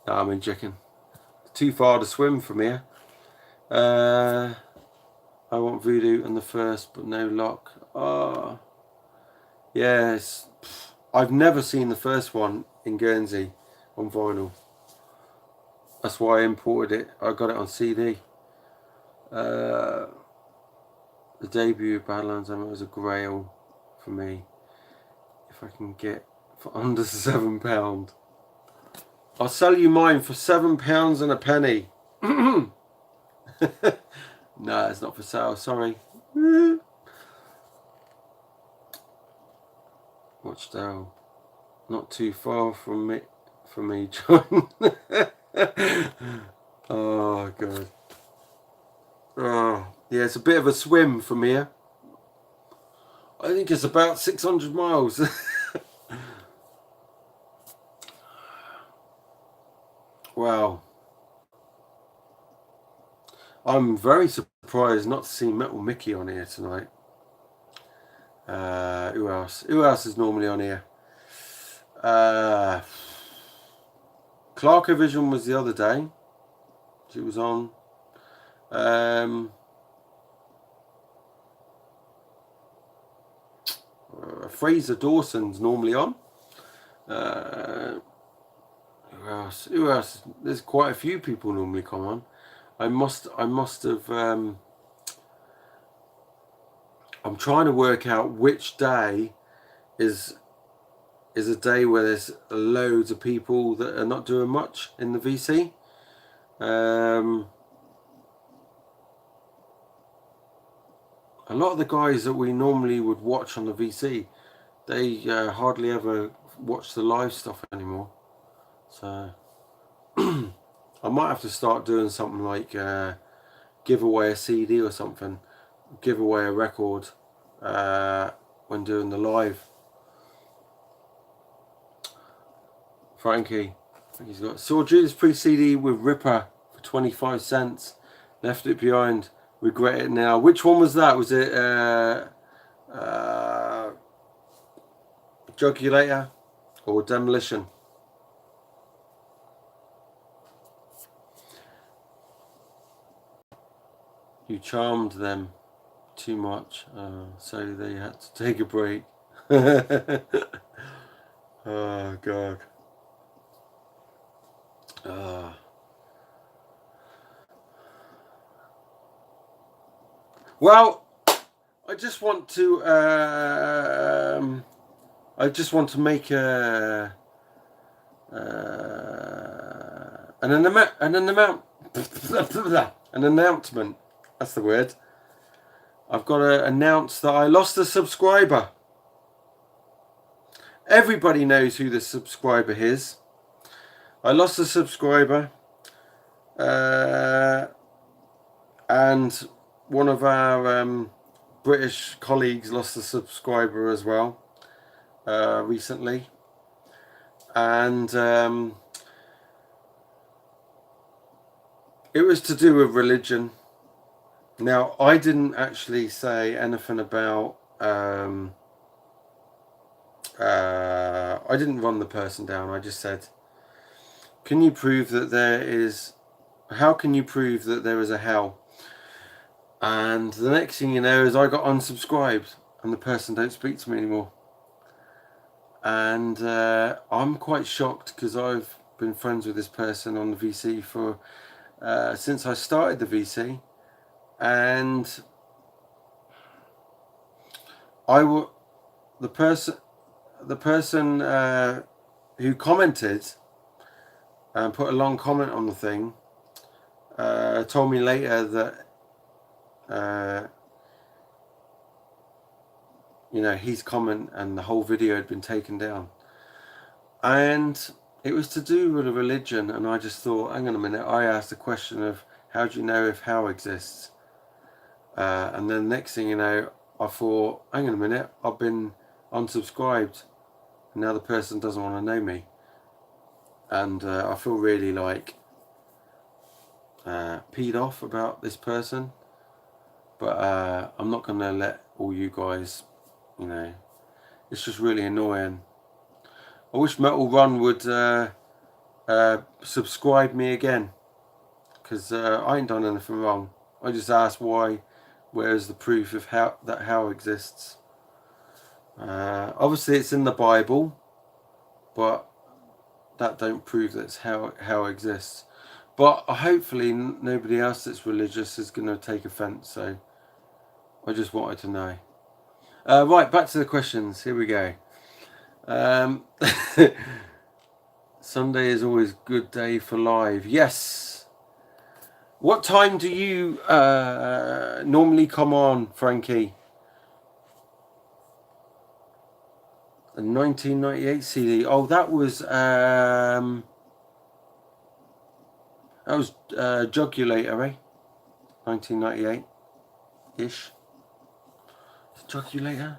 No, I'm in chicken. Too far to swim from here. I want Voodoo and the first, but no lock. Oh, yes. I've never seen the first one in Guernsey on vinyl. That's why I imported it. I got it on CD. The debut of Badlands was a grail for me. If I can get for under £7, I'll sell you mine for £7 and a penny. No, it's not for sale. Sorry. Watchdale, not too far from me, John. Oh god. Oh yeah, it's a bit of a swim from here. I think it's about 600 miles. Wow. I'm very surprised not to see Metal Mickey on here tonight. Who else? Who else is normally on here? Clark Vision was the other day. She was on. Fraser Dawson's normally on. Who else? Who else? There's quite a few people normally come on. I must have. I'm trying to work out which day is a day where there's loads of people that are not doing much in the VC. A lot of the guys that we normally would watch on the VC, they hardly ever watch the live stuff anymore. So I might have to start doing something like give away a CD or something, give away a record when doing the live. Frankie, he's got saw Judas Priest CD with Ripper for 25 cents. Left it behind. Regret it now. Which one was that? Was it Jugulator or Demolition? You charmed them too much, so they had to take a break. Oh god. Well, I just want to make an announcement. That's the word. I've got to announce that I lost a subscriber. Everybody knows who the subscriber is. I lost a subscriber, and one of our British colleagues lost a subscriber as well recently, and it was to do with religion. Now, I didn't actually say anything about I didn't run the person down. I just said, can you prove that there is, how can you prove that there is a hell? And the next thing you know is I got unsubscribed and the person don't speak to me anymore. And I'm quite shocked because I've been friends with this person on the VC for since I started the VC, and the person who commented and put a long comment on the thing told me later that his comment and the whole video had been taken down, and it was to do with a religion. And I just thought, hang on a minute, I asked the question of how do you know if hell exists, and then next thing you know I thought, hang on a minute, I've been unsubscribed and now the person doesn't want to know me, and I feel really like peed off about this person. But I'm not going to let all you guys, it's just really annoying. I wish Metal Run would subscribe me again, because I ain't done anything wrong. I just asked why, where's the proof of how exists. Obviously it's in the Bible, but that don't prove that's how exists. But hopefully nobody else that's religious is going to take offence. So I just wanted to know. Right, back to the questions. Here we go. Sunday is always a good day for live. Yes. What time do you normally come on, Frankie? A 1998 CD. Oh, that was Jugulator, eh? 1998-ish. Jugulator?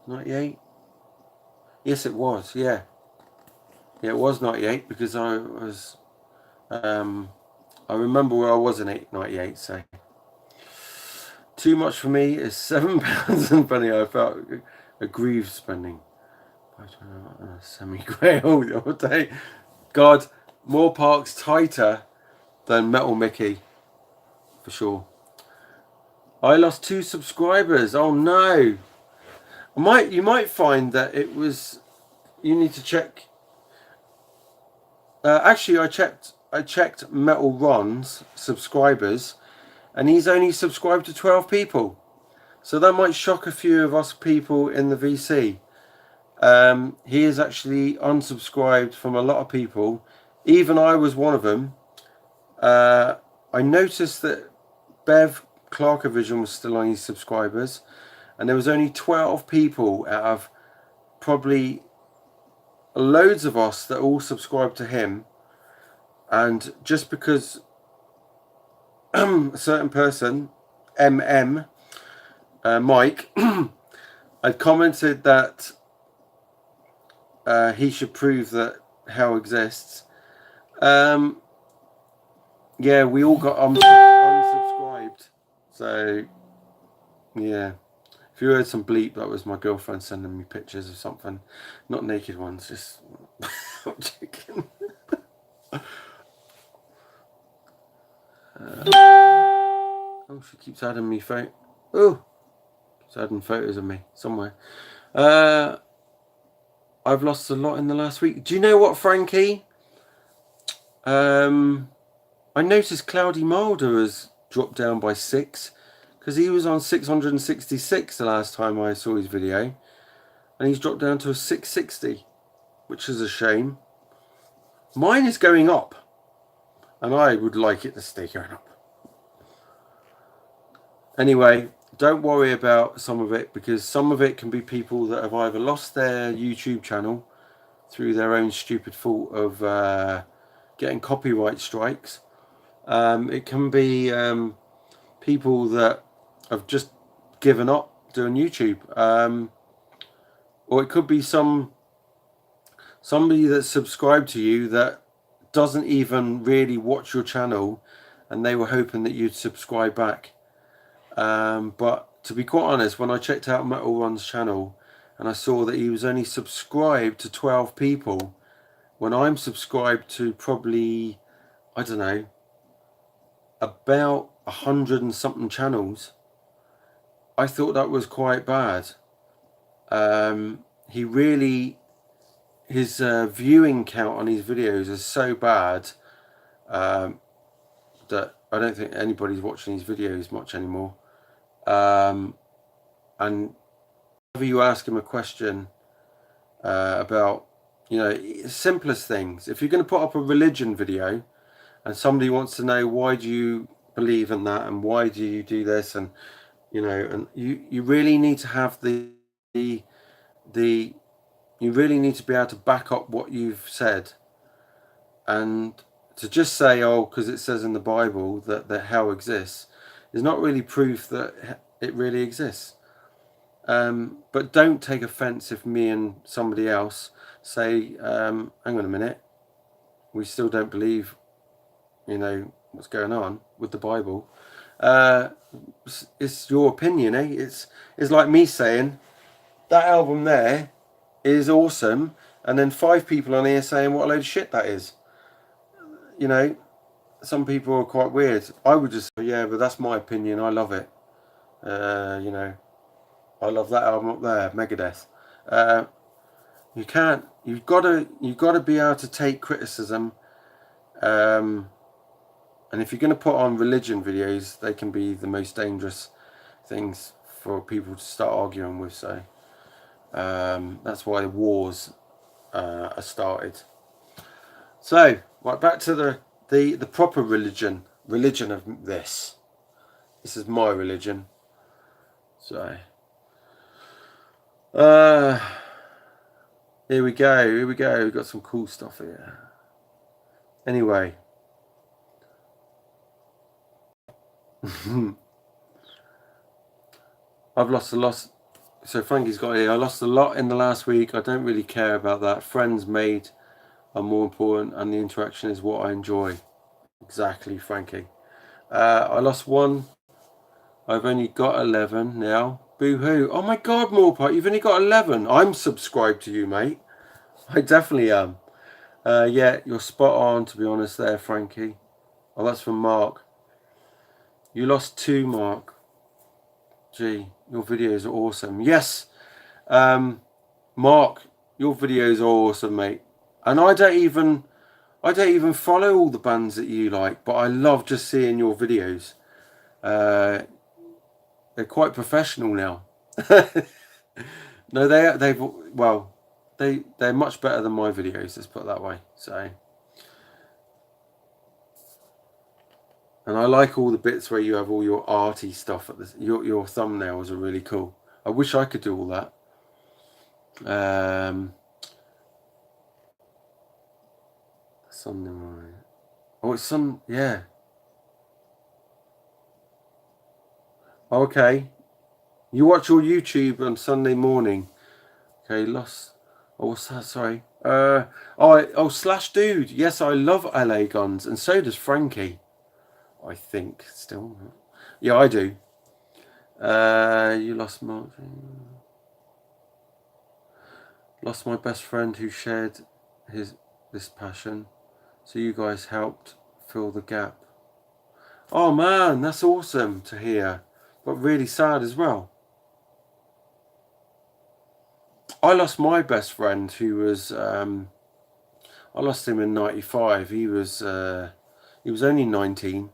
98? Yes, it was. Yeah. Yeah, it was 98 because I was. I remember where I was in 98. So too much for me is £7 and penny. I felt aggrieved spending. Semi-grey all day. God, Moore Park's tighter than Metal Mickey, for sure. I lost 2 subscribers. Oh no! You might find that it was. You need to check. Actually, I checked Metal Ron's subscribers, and he's only subscribed to 12 people. So that might shock a few of us people in the VC. He is actually unsubscribed from a lot of people. Even I was one of them. I noticed that Bev Clarkavision was still on his subscribers, and there was only 12 people out of probably loads of us that all subscribed to him. And just because a certain person, Mike, I commented that he should prove that hell exists. Yeah, we all got unsubscribed. So, yeah. If you heard some bleep, that was my girlfriend sending me pictures of something. Not naked ones, just... I'm joking. Oh, she keeps adding me photos. Oh, keeps adding photos of me somewhere. I've lost a lot in the last week. Do you know what, Frankie? I noticed Cloudy Mulder has dropped down by 6, because he was on 666 the last time I saw his video, and he's dropped down to a 660, which is a shame. Mine is going up, and I would like it to stay going up. Anyway, don't worry about some of it, because some of it can be people that have either lost their YouTube channel through their own stupid fault of getting copyright strikes. It can be people that have just given up doing YouTube, or it could be somebody that's subscribed to you that doesn't even really watch your channel, and they were hoping that you'd subscribe back. But to be quite honest, when I checked out Metal Run's channel and I saw that he was only subscribed to 12 people, when I'm subscribed to probably, I don't know, about 100 and something channels, I thought that was quite bad. His viewing count on his videos is so bad that I don't think anybody's watching his videos much anymore. And whenever you ask him a question about, simplest things, if you're going to put up a religion video and somebody wants to know why do you believe in that and why do you do this, and and you really need to have you really need to be able to back up what you've said. And to just say, oh, because it says in the Bible that hell exists, is not really proof that it really exists. But don't take offense if me and somebody else say, hang on a minute, we still don't believe, what's going on with the Bible. It's your opinion, eh? It's like me saying that album there is awesome, and then 5 people on here saying what a load of shit that is. Some people are quite weird. I would just say, yeah, but that's my opinion. I love it. I love that album up there, Megadeth. You've got to be able to take criticism, And if you're going to put on religion videos, they can be the most dangerous things for people to start arguing with. So that's why wars are started. So right, back to the proper religion of this. This is my religion. So here we go. We've got some cool stuff here. Anyway. I've lost a lot. So Frankie's got here. I lost a lot in the last week. I don't really care about that. Friends made are more important, and the interaction is what I enjoy. Exactly, Frankie. I lost 1. I've only got 11 now. Boo-hoo. Oh my God, Morpot, you've only got 11. I'm subscribed to you, mate. I definitely am. Yeah, you're spot on, to be honest there, Frankie. Oh, that's from Mark. You lost 2, Mark. Gee, your videos are awesome. Yes, Mark, your videos are awesome, mate. And I don't even follow all the bands that you like, but I love just seeing your videos. They're quite professional now. No, they're much better than my videos. Let's put it that way. So, and I like all the bits where you have all your arty stuff. Your thumbnails are really cool. I wish I could do all that. Sunday morning. Oh, it's yeah. Okay. You watch your YouTube on Sunday morning. Okay, lost. Oh, what's that? Sorry. Slash Dude. Yes, I love LA Guns, and so does Frankie. I think still. Yeah, I do. You lost Mark. Lost my best friend who shared this passion. So you guys helped fill the gap. Oh man, that's awesome to hear, but really sad as well. I lost my best friend who was I lost him in '95. He was only 19,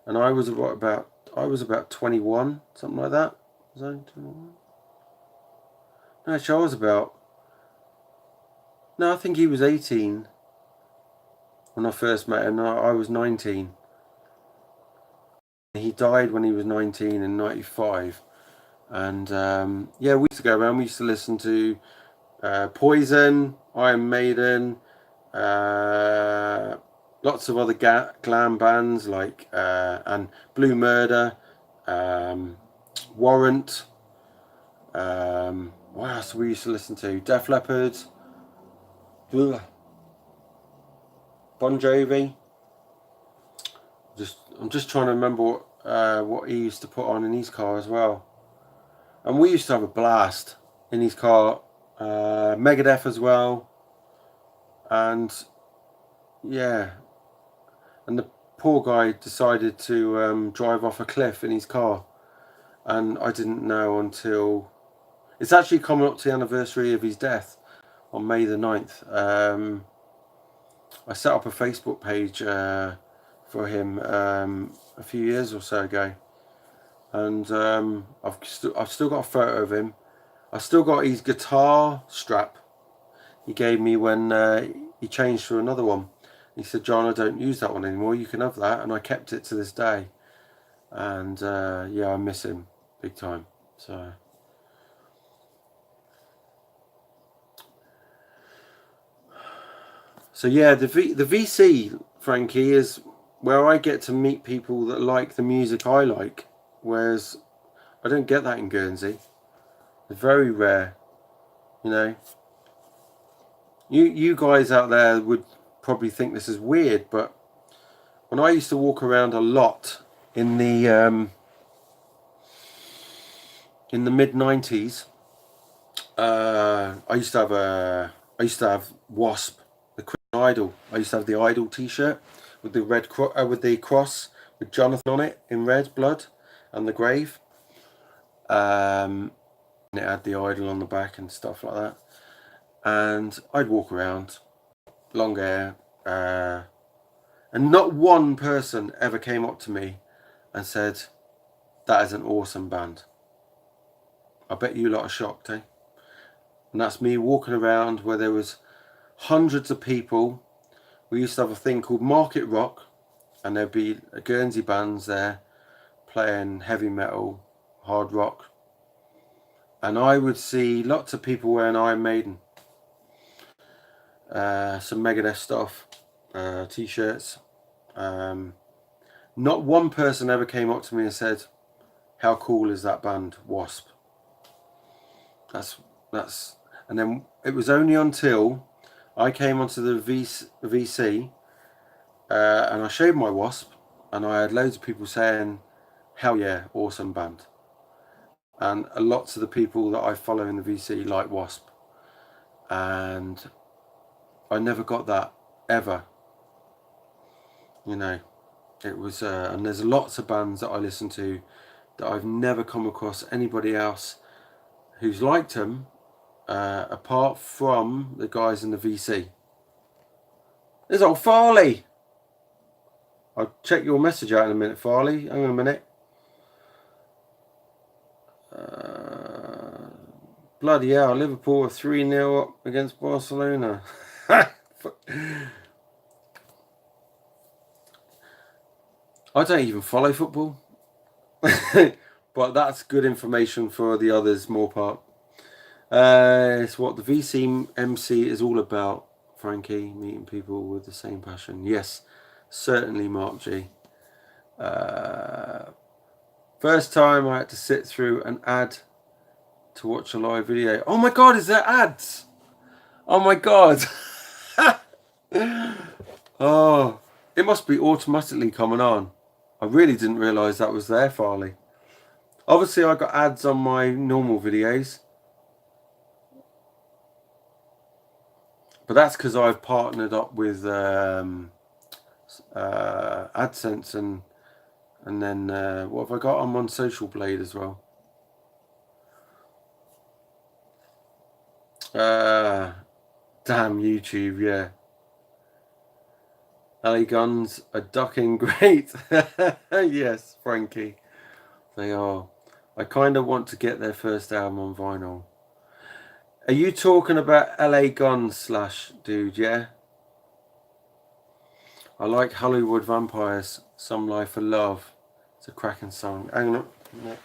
and I was about 21, something like that. Was I 21? No, actually, I was about. No, I think he was 18 when I first met him. I was 19. He died when he was 19 in '95, and yeah, we used to go around. We used to listen to Poison, Iron Maiden, lots of other glam bands like and Blue Murder, Warrant. What else we used to listen to? Def Leppard, Bon Jovi. I'm just trying to remember what he used to put on in his car as well. And we used to have a blast in his car. Megadeth as well. And yeah, and the poor guy decided to drive off a cliff in his car, and I didn't know until it's actually coming up to the anniversary of his death on May the 9th. I set up a Facebook page for him a few years or so ago, and I've still got a photo of him. I still got his guitar strap he gave me when he changed to another one. He said, "John, I don't use that one anymore. You can have that," and I kept it to this day. And yeah, I miss him big time. So yeah, the VC, Frankie, is where I get to meet people that like the music I like, whereas I don't get that in Guernsey. It's very rare, you know. You guys out there would probably think this is weird, but when I used to walk around a lot in the mid '90s, I used to have Wasp, the Christian Idol. I used to have the Idol T-shirt with the with the cross with Jonathan on it in red blood and the grave. And it had the idol on the back and stuff like that. And I'd walk around, long hair, And not one person ever came up to me and said, that is an awesome band. I bet you lot are shocked, eh? And that's me walking around where there was hundreds of people. We used to have a thing called Market Rock, and there'd be Guernsey bands there playing heavy metal, hard rock. And I would see lots of people wearing Iron Maiden, some Megadeth stuff, t-shirts. Not one person ever came up to me and said, how cool is that band, Wasp? That's and then it was only until I came onto the VC and I showed my Wasp, and I had loads of people saying, hell yeah, awesome band. And lots of the people that I follow in the VC like Wasp, and I never got that ever, you know. It was and there's lots of bands that I listen to that I've never come across anybody else who's liked them apart from the guys in the VC. There's old Farley. I'll check your message out in a minute, Farley. Hang on a minute. Bloody hell, Liverpool are 3-0 up against Barcelona. I don't even follow football. But that's good information for the others, more part. It's what the VC MC is all about, Frankie. Meeting people with the same passion. Yes, certainly, Mark G. First time I had to sit through an ad to watch a live video. Oh my god, is there ads? Oh my god. Oh, it must be automatically coming on. I really didn't realise that was there, Farley. Obviously, I got ads on my normal videos. But that's because I've partnered up with AdSense and then what have I got? I'm on Social Blade as well. Damn YouTube, yeah. LA Guns are ducking great. Yes, Frankie. They are. I kind of want to get their first album on vinyl. Are you talking about LA Guns / dude, yeah? I like Hollywood Vampires, Some Life for Love. It's a cracking song. Hang on. No.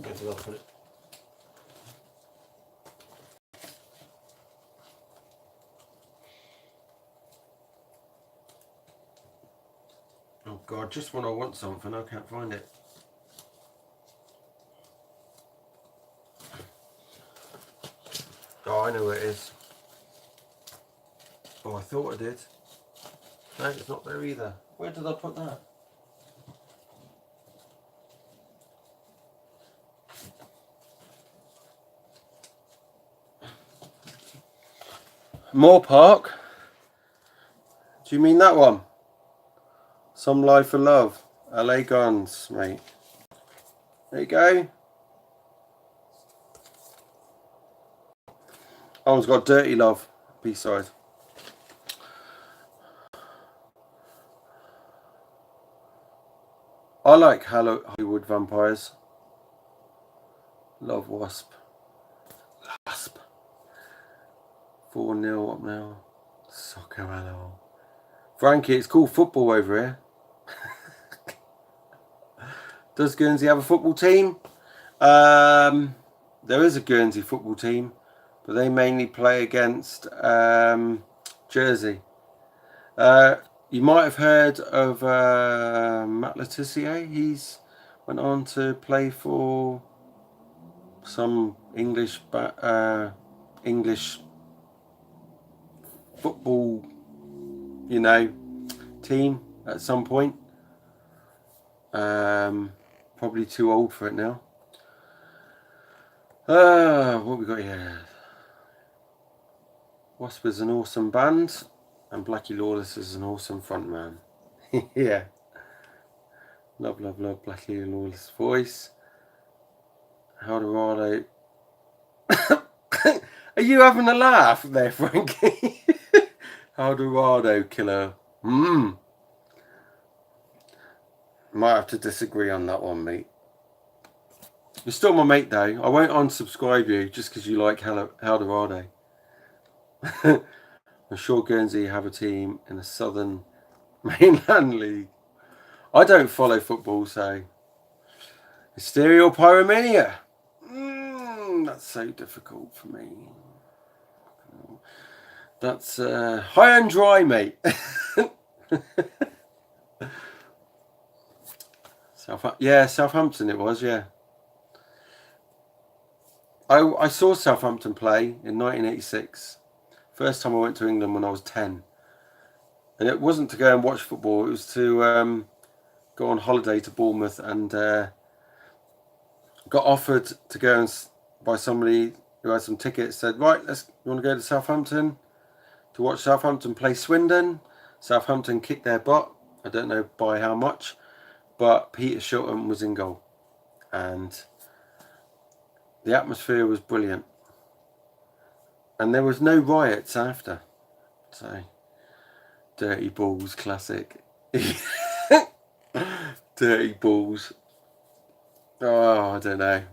Get it off it. Oh god, just when I want something, I can't find it. Oh, I know where it is. Oh, I thought I did. No, it's not there either. Where did I put that? Moore Park? Do you mean that one? Some Life for Love. LA Guns, mate. There you go. That one's got Dirty Love, B-side. I like Hollywood Vampires. Love Wasp. 4-0 up now. Soccer hello. Frankie, it's called football over here. Does Guernsey have a football team? There is a Guernsey football team, but they mainly play against Jersey. You might have heard of Matt Letizia. He's went on to play for some English football, you know, team at some point. Probably too old for it now. What we got here? Wasp is an awesome band, and Blackie Lawless is an awesome frontman. Yeah. Love, love, love Blackie Lawless' voice. Eldorado. Are you having a laugh there, Frankie? Eldorado killer. Might have to disagree on that one, mate. You're still my mate, though. I won't unsubscribe you just because you like Eldorado. I'm sure Guernsey have a team in the Southern Mainland League. I don't follow football, so... Hysteria or Pyromania? That's so difficult for me. That's high and dry, mate. Southampton it was, yeah. I saw Southampton play in 1986. First time I went to England when I was 10. And it wasn't to go and watch football, it was to go on holiday to Bournemouth, and got offered to go and by somebody who had some tickets, said, right, you want to go to Southampton to watch Southampton play Swindon? Southampton kicked their butt. I don't know by how much, but Peter Shilton was in goal. And the atmosphere was brilliant. And there was no riots after. So, Dirty Balls classic. Dirty Balls. Oh, I don't know.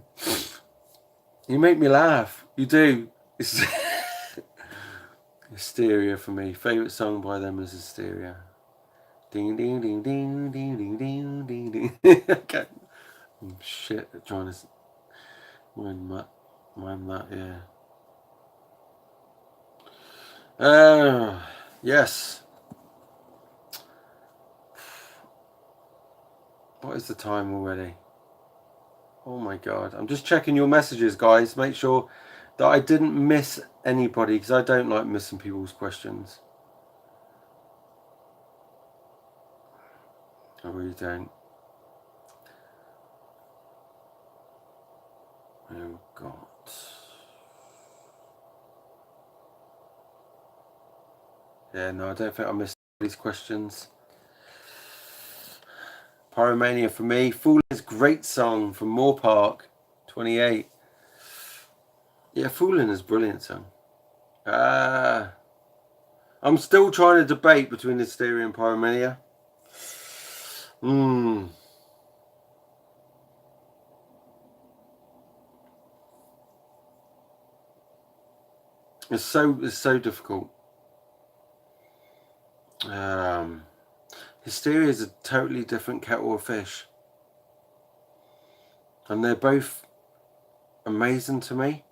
You make me laugh. You do. It's Hysteria for me. Favourite song by them is Hysteria. Ding ding ding ding ding ding ding ding ding. Okay. Shit, trying to mind that, yeah. Yes. What is the time already? Oh my god. I'm just checking your messages, guys. Make sure that I didn't miss anybody, because I don't like missing people's questions. I really don't. Oh god. Yeah, no, I don't think I missed these questions. Pyromania for me. Fool is great song from Moore Park, 28. Yeah, Foolin' is a brilliant song. I'm still trying to debate between Hysteria and Pyromania. It's so difficult. Hysteria is a totally different kettle of fish, and they're both amazing to me.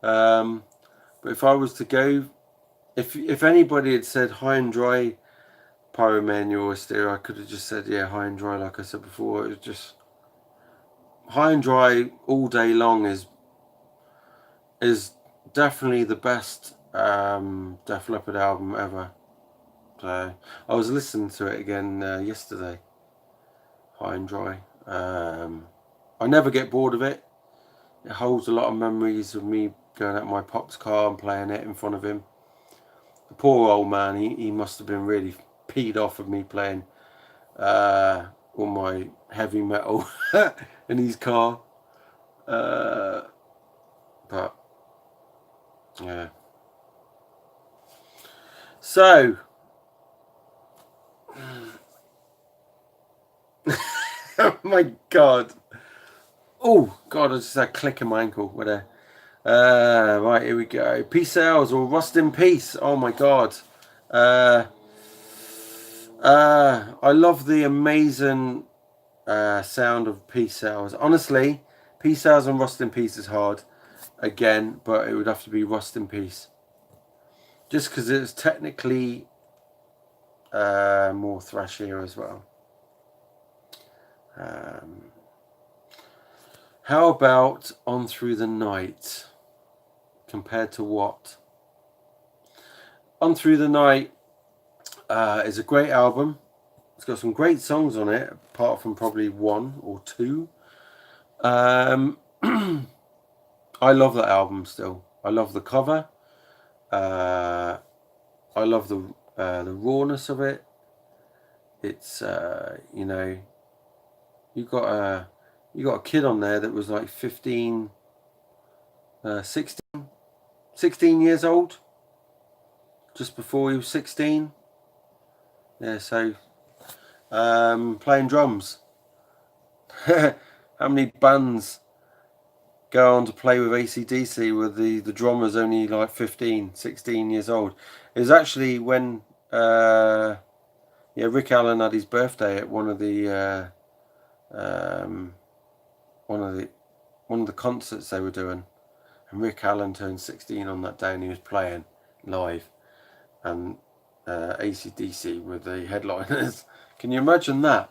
But if I was to go, if anybody had said high and dry Pyromania or Hysteria, I could have just said, yeah, high and dry, like I said before. It was just high and dry all day long is definitely the best Def Leppard album ever. So I was listening to it again yesterday. High and dry. I never get bored of it. It holds a lot of memories of me going out my pop's car and playing it in front of him. The poor old man, he must have been really peed off of me playing all my heavy metal in his car. But yeah. So oh my god. Oh god, I just had a click in my ankle with a right, here we go. Peace Sales or Rust in Peace. Oh my god. I love the amazing sound of Peace Sales. Honestly, Peace Sales and Rust in Peace is hard again, but it would have to be Rust in Peace. Just because it's technically more thrashier as well. How about On Through the Night compared to what? On Through the Night is a great album. It's got some great songs on it, apart from probably one or two. I love that album still. I love the cover. I love the rawness of it. It's you know, you've got You got a kid on there that was like 15, 16 years old, just before he was 16. Yeah, so playing drums. How many bands go on to play with AC/DC with the drummer's only like 15, 16 years old? It was actually when Rick Allen had his birthday at one of the concerts they were doing, and Rick Allen turned 16 on that day, and he was playing live, and AC/DC were the headliners. Can you imagine that?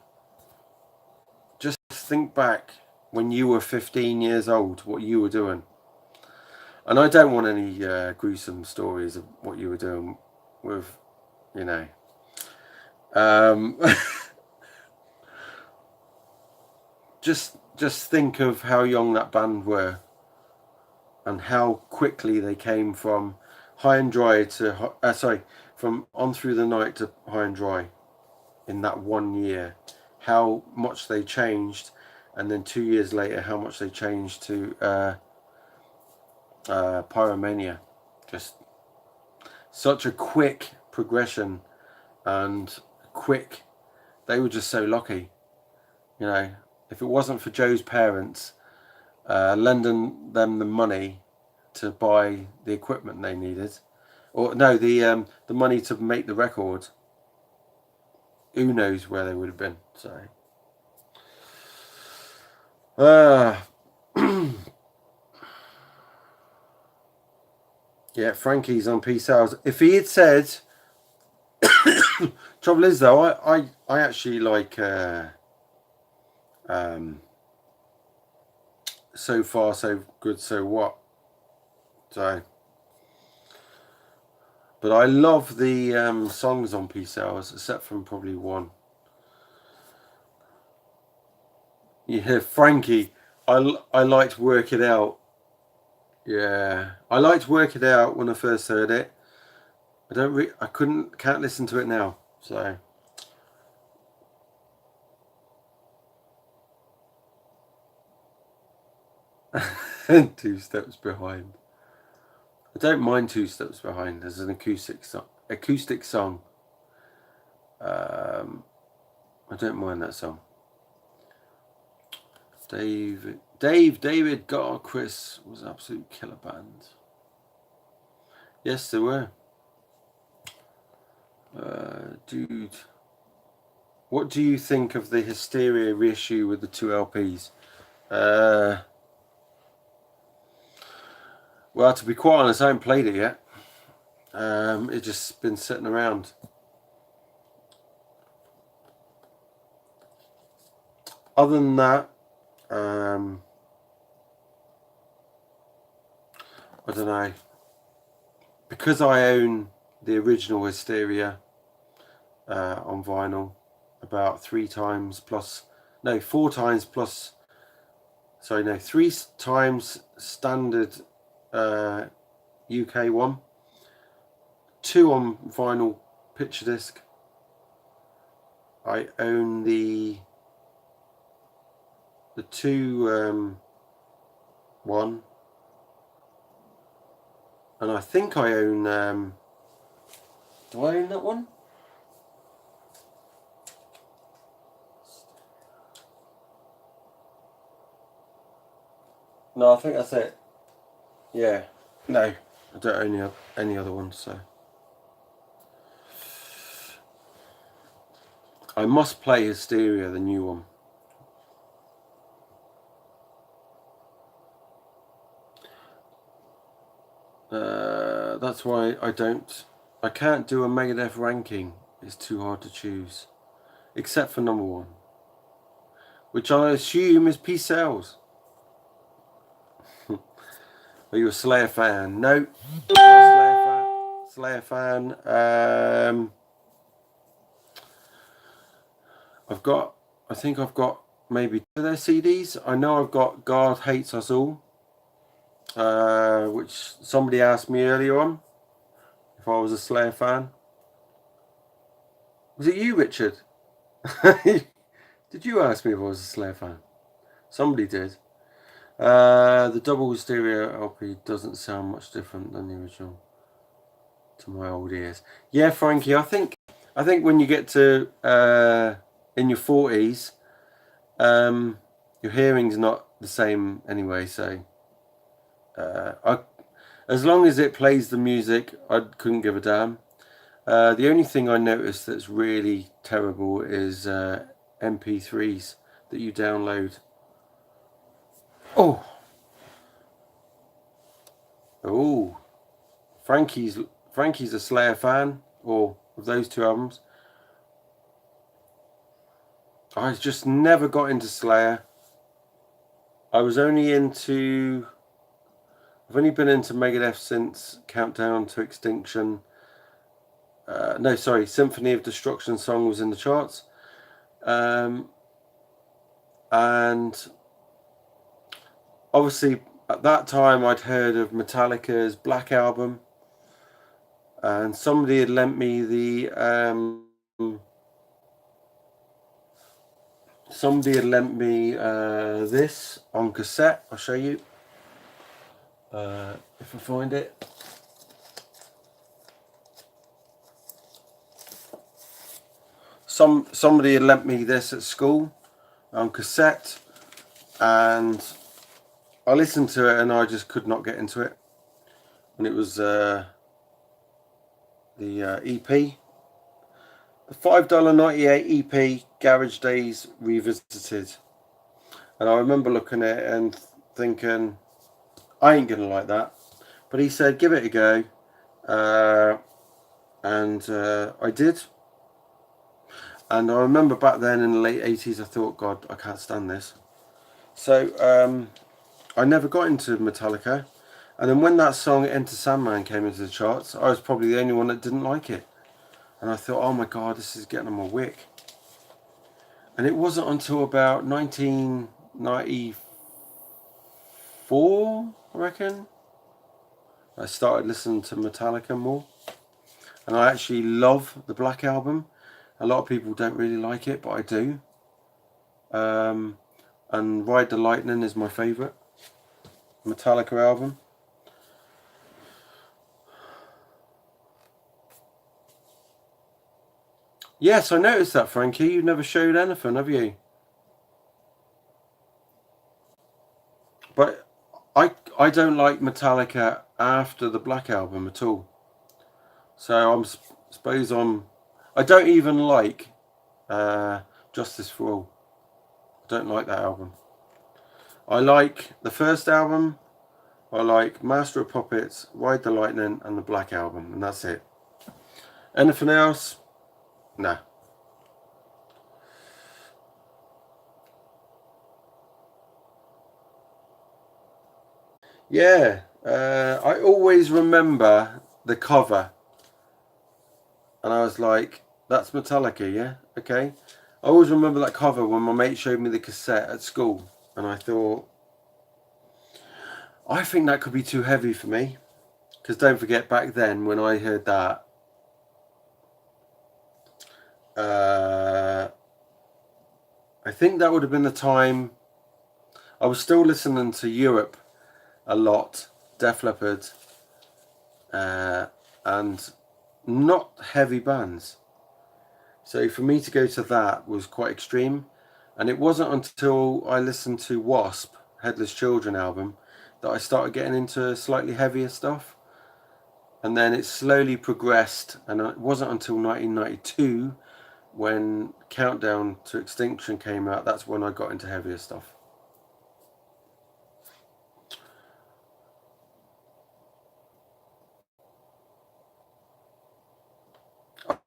Just think back when you were 15 years old, what you were doing. And I don't want any gruesome stories of what you were doing with, you know. Just think of how young that band were, and how quickly they came from High and Dry to from On Through the Night to High and Dry in that 1 year. How much they changed, and then 2 years later, how much they changed to Pyromania. Just such a quick progression, and quick. They were just so lucky, you know. If it wasn't for Joe's parents lending them the money to buy the equipment they needed, or no, the money to make the record, who knows where they would have been. So yeah, Frankie's on Peace Hours. If he had said, trouble is though, I actually like So Far So Good So What. So, but I love the songs on Peace Hours, except from probably one. Yeah, Frankie. I liked Work It Out. Yeah, I liked Work It Out when I first heard it. I can't listen to it now. So. Two Steps Behind. I don't mind Two Steps Behind as an acoustic song. I don't mind that song. David, God, Chris was an absolute killer band. Yes, they were. Dude, what do you think of the Hysteria reissue with the 2 LPs? Well, to be quite honest, I haven't played it yet. It's just been sitting around. Other than that, I don't know. Because I own the original Hysteria on vinyl about 3 times plus, no, 4 times plus, sorry, no, 3 times standard UK one, 2 on vinyl picture disc. I own the 2 one, and I think I own do I own that one? No, I think that's it. Yeah, no, I don't own any other ones, so I must play Hysteria, the new one. That's why I can't do a Megadeth ranking. It's too hard to choose, except for number 1, which I assume is Peace Cells. Are you a Slayer fan? No, not a Slayer fan. I think I've got maybe 2 of their CDs. I know I've got God Hates Us All, which somebody asked me earlier on if I was a Slayer fan. Was it you, Richard? Did you ask me if I was a Slayer fan? Somebody did. The double stereo LP doesn't sound much different than the original to my old ears. Yeah, Frankie, I think when you get to in your 40s, your hearing's not the same anyway. So as long as it plays the music, I couldn't give a damn. The only thing I noticed that's really terrible is MP3s that you download. Oh, Frankie's a Slayer fan, or of those two albums. I just never got into Slayer. I've only been into Megadeth since Countdown to Extinction. No, sorry, Symphony of Destruction song was in the charts. And obviously at that time I'd heard of Metallica's Black Album, and somebody had lent me this on cassette. I'll show you if I find it. Somebody had lent me this at school on cassette, and I listened to it and I just could not get into it. And it was the EP, the $5.98 EP, Garage Days Revisited. And I remember looking at it and thinking, I ain't gonna like that. But he said, give it a go, and I did. And I remember back then in the late 80s, I thought, God, I can't stand this. So I never got into Metallica. And then when that song Enter Sandman came into the charts, I was probably the only one that didn't like it. And I thought, oh my God, this is getting on my wick. And it wasn't until about 1994, I reckon, I started listening to Metallica more. And I actually love the Black Album. A lot of people don't really like it, but I do. And Ride the Lightning is my favourite Metallica album. Yes, I noticed that, Frankie. You've never showed anything, have you? But I don't like Metallica after the Black Album at all. So I don't even like Justice for All. I don't like that album. I like the first album. I like Master of Puppets, Ride the Lightning, and the Black Album, and that's it. Anything else? Nah. Yeah, I always remember the cover, and I was like, that's Metallica, yeah? Okay. I always remember that cover when my mate showed me the cassette at school, and I thought, I think that could be too heavy for me. Because don't forget, back then when I heard that, I think that would have been the time I was still listening to Europe a lot, Def Leppard, and not heavy bands. So for me to go to that was quite extreme. And it wasn't until I listened to Wasp, Headless Children album, that I started getting into slightly heavier stuff. And then it slowly progressed, and it wasn't until 1992 when Countdown to Extinction came out, that's when I got into heavier stuff.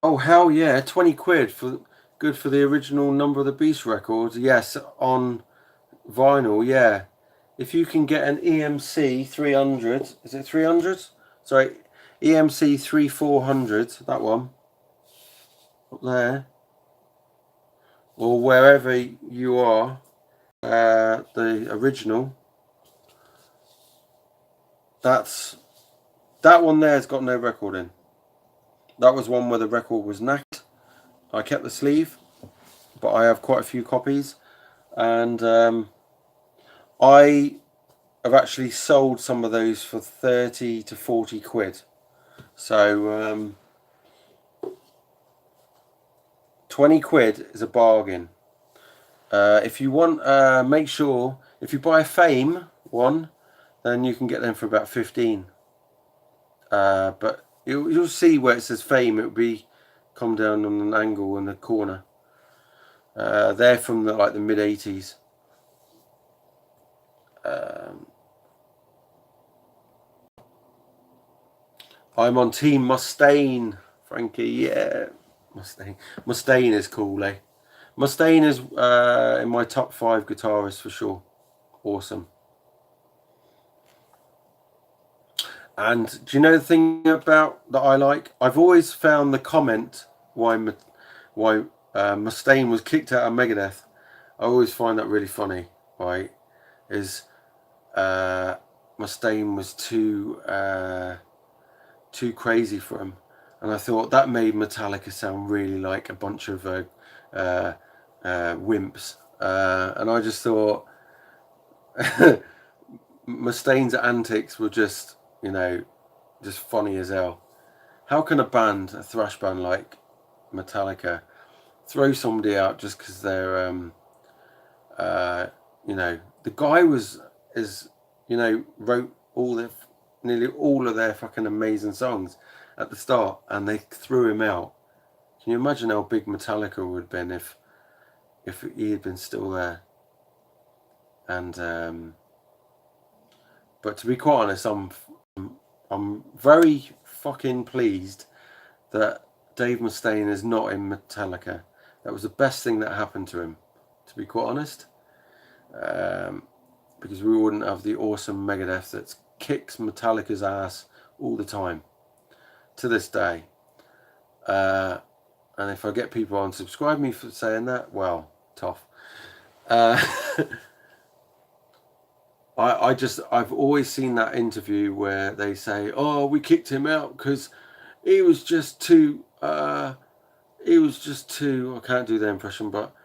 Oh hell yeah, 20 quid for good for the original Number of the Beast record. Yes, on vinyl, yeah. If you can get an EMC 300, is it 300? Sorry, EMC 3400, that one, up there, or wherever you are, the original, that one there's got no record in. That was one where the record was knacked. I kept the sleeve, but I have quite a few copies, and I have actually sold some of those for 30 to 40 quid. So 20 quid is a bargain. If you want, make sure if you buy a Fame one, then you can get them for about 15. But you'll see where it says Fame, it'll be come down on an angle in the corner. They're from the mid 80s. I'm on Team Mustaine, Frankie. Yeah, Mustaine. Mustaine is cool, eh? Mustaine is in my top 5 guitarists for sure. Awesome. And do you know the thing about that I like? I've always found the comment why Mustaine was kicked out of Megadeth. I always find that really funny. Right? Is Mustaine was too crazy for him, and I thought that made Metallica sound really like a bunch of wimps, and I just thought Mustaine's antics were just just funny as hell. How can a thrash band like Metallica, throw somebody out just because they're the guy wrote nearly all of their fucking amazing songs at the start, and they threw him out. Can you imagine how big Metallica would have been if he had been still there? And but to be quite honest, I'm very fucking pleased that Dave Mustaine is not in Metallica. That was the best thing that happened to him, to be quite honest. Because we wouldn't have the awesome Megadeth that kicks Metallica's ass all the time, to this day. And if I get people unsubscribe me for saying that, well, tough. I've always seen that interview where they say, "Oh, we kicked him out because he was just too. I can't do the impression, but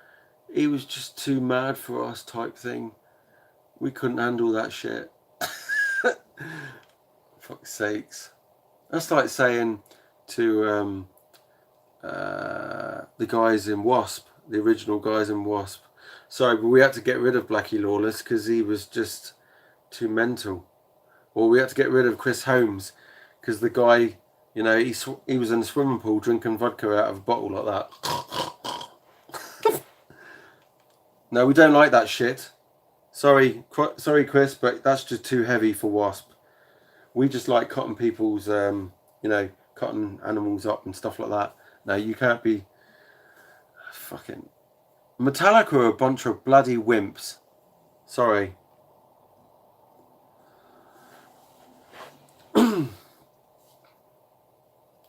he was just too mad for us," type thing. We couldn't handle that shit. Fuck's sakes. That's like saying to the guys in Wasp, the original guys in Wasp, sorry, but we had to get rid of Blackie Lawless because he was just too mental. Or we had to get rid of Chris Holmes because the guy, he was in a swimming pool drinking vodka out of a bottle like that. No, we don't like that shit. Sorry, Chris, but that's just too heavy for Wasp. We just like cutting people's, cutting animals up and stuff like that. No, you can't be fucking... Metallica are a bunch of bloody wimps. Sorry.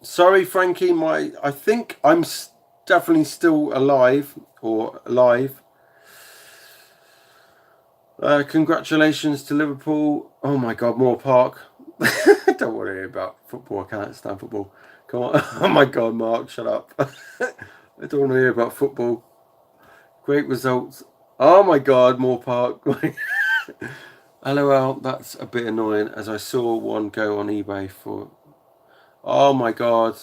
Sorry, Frankie, I think I'm definitely still alive, or alive. Congratulations to Liverpool. Oh my God, Moore Park. Don't worry about football. I can't stand football. Come on. Oh my God, Mark, shut up. I don't want to hear about football. Great results. Oh my God, Moore Park. LOL, that's a bit annoying, as I saw one go on eBay for... Oh my God.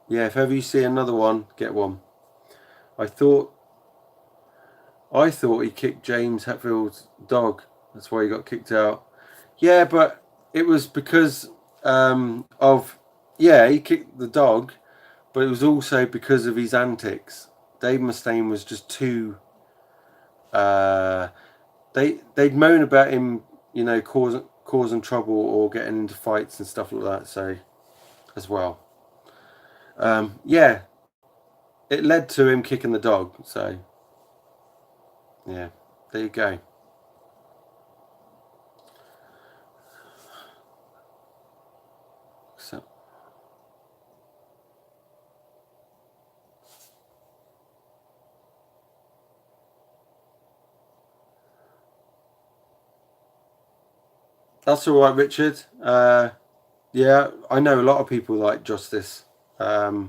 Yeah, if ever you see another one, get one. I thought he kicked James Hetfield's dog. That's why he got kicked out. Yeah, but it was because he kicked the dog, but it was also because of his antics. Dave Mustaine was just too... they'd moan about him, causing trouble or getting into fights and stuff like that, so... as well. It led to him kicking the dog, so... yeah, there you go. So, that's all right, Richard. Yeah, I know a lot of people like Justice. I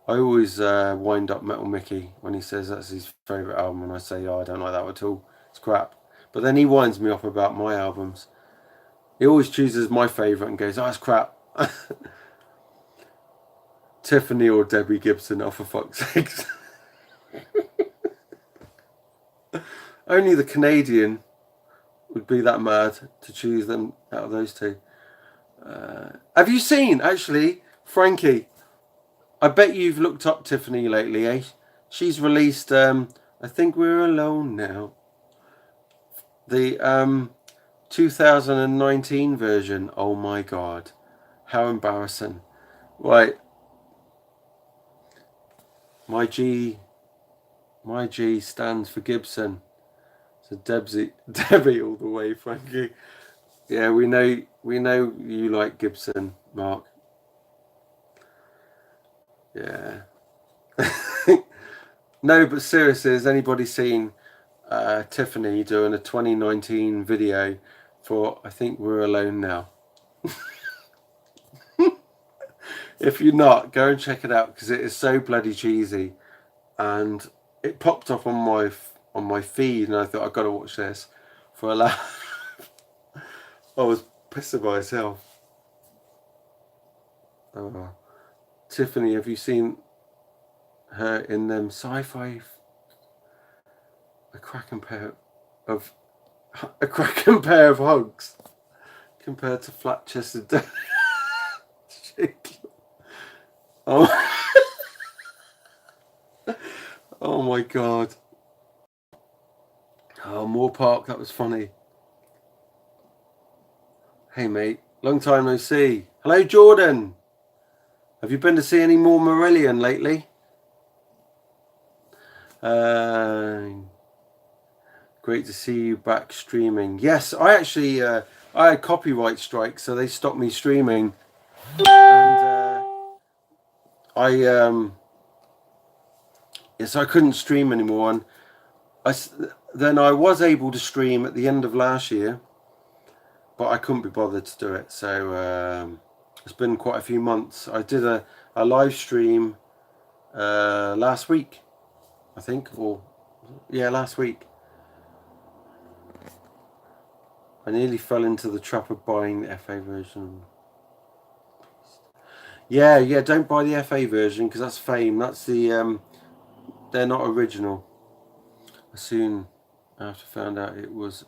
always wind up Metal Mickey when he says that's his favourite album, and I say, oh, I don't like that at all. It's crap. But then he winds me up about my albums. He always chooses my favourite and goes, oh, it's crap. Tiffany or Debbie Gibson, oh, for fuck's sake. Only the Canadian would be that mad to choose them out of those two. Have you seen, actually, Frankie? I bet you've looked up Tiffany lately, eh? She's released, I Think We're Alone Now. The 2019 version. Oh my God. How embarrassing. Right. My G stands for Gibson. So Debbie all the way, Frankie. Yeah, we know you like Gibson, Mark. Yeah. No, but seriously, has anybody seen Tiffany doing a 2019 video for I Think We're Alone Now? If you're not, go and check it out, because it is so bloody cheesy, and it popped up on my feed, and I thought I've got to watch this for a laugh. I was pissing myself. Oh. Tiffany, have you seen her in them sci-fi? A cracking pair of hugs compared to flat-chested. Oh. Oh my God. Oh, Moore Park, that was funny. Hey mate, long time no see. Hello Jordan. Have you been to see any more Marillion lately? Great to see you back streaming. Yes, I actually I had copyright strikes, so they stopped me streaming. And yes, I couldn't stream anymore, and then I was able to stream at the end of last year, but I couldn't be bothered to do it. So it's been quite a few months. I did a live stream last week, I think, or yeah, last week. I nearly fell into the trap of buying the FA version. Yeah, don't buy the FA version, because that's Fame. That's the they're not original. Soon after found out it was,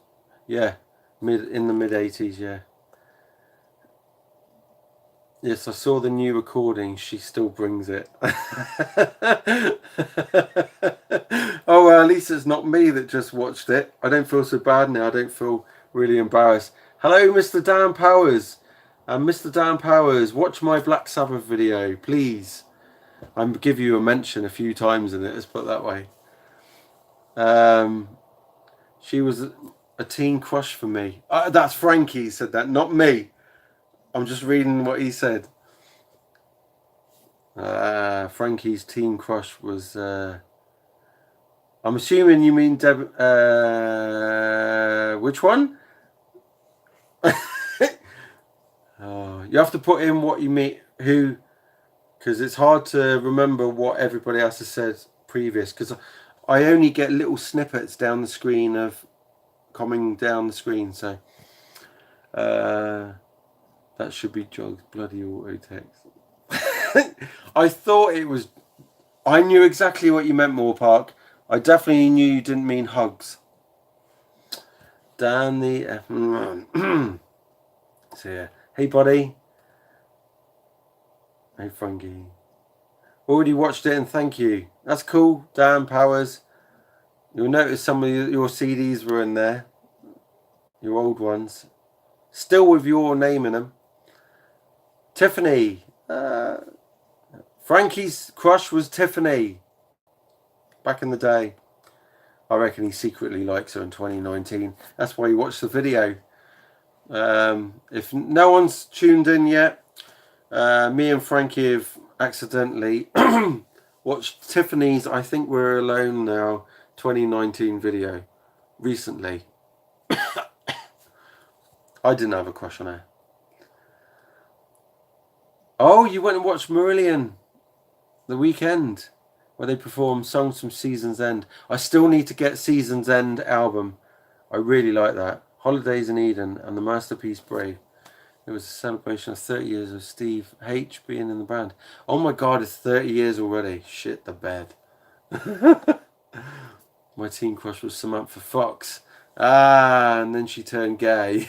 yeah, in the mid 80s, yeah. Yes, I saw the new recording. She still brings it. Oh, well, at least it's not me that just watched it. I don't feel so bad now. I don't feel really embarrassed. Hello, Mr. Dan Powers. Mr. Dan Powers, watch my Black Sabbath video, please. I'll give you a mention a few times in it, let's put it that way. She was a teen crush for me. That's Frankie said that, not me. I'm just reading what he said. Frankie's teen crush was... I'm assuming you mean Deb... which one? You have to put in what you mean, who... Because it's hard to remember what everybody else has said previous, because I only get little snippets down the screen of coming down the screen, so that should be Jog's bloody auto text. I thought it was, I knew exactly what you meant, Moore Park. I definitely knew you didn't mean hugs. Dan the F. So yeah, hey buddy. Hey Frankie. Already watched it, and thank you. That's cool, Dan Powers. You'll notice some of your CDs were in there. Your old ones. Still with your name in them. Tiffany. Frankie's crush was Tiffany. Back in the day. I reckon he secretly likes her in 2019. That's why he watched the video. If no one's tuned in yet, me and Frankie have accidentally watched Tiffany's I Think We're Alone Now 2019 video recently. I didn't have a crush on her. Oh, you went and watched Marillion the weekend, where they performed songs from Season's End. I still need to get Season's End album. I really like that. Holidays in Eden and the Masterpiece Brave. It was a celebration of 30 years of Steve H being in the band. Oh my god, it's 30 years already. Shit the bed. My teen crush was Samantha Fox. Ah, and then she turned gay.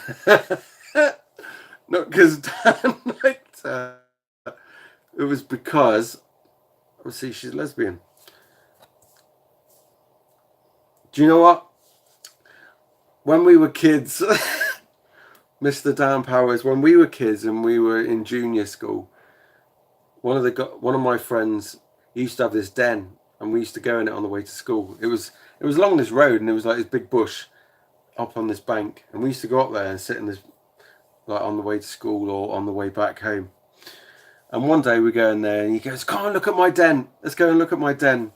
Not because Dan liked her. It was because, see, she's lesbian. Do you know what? When we were kids, Mr. Dan Powers, when we were kids and we were in junior school, one of my friends used to have this den, and we used to go in it on the way to school. It was along this road, and it was like this big bush up on this bank, and we used to go up there and sit in this, like on the way to school or on the way back home. And one day we go in there, and he goes, "Come on, look at my den. Let's go and look at my den."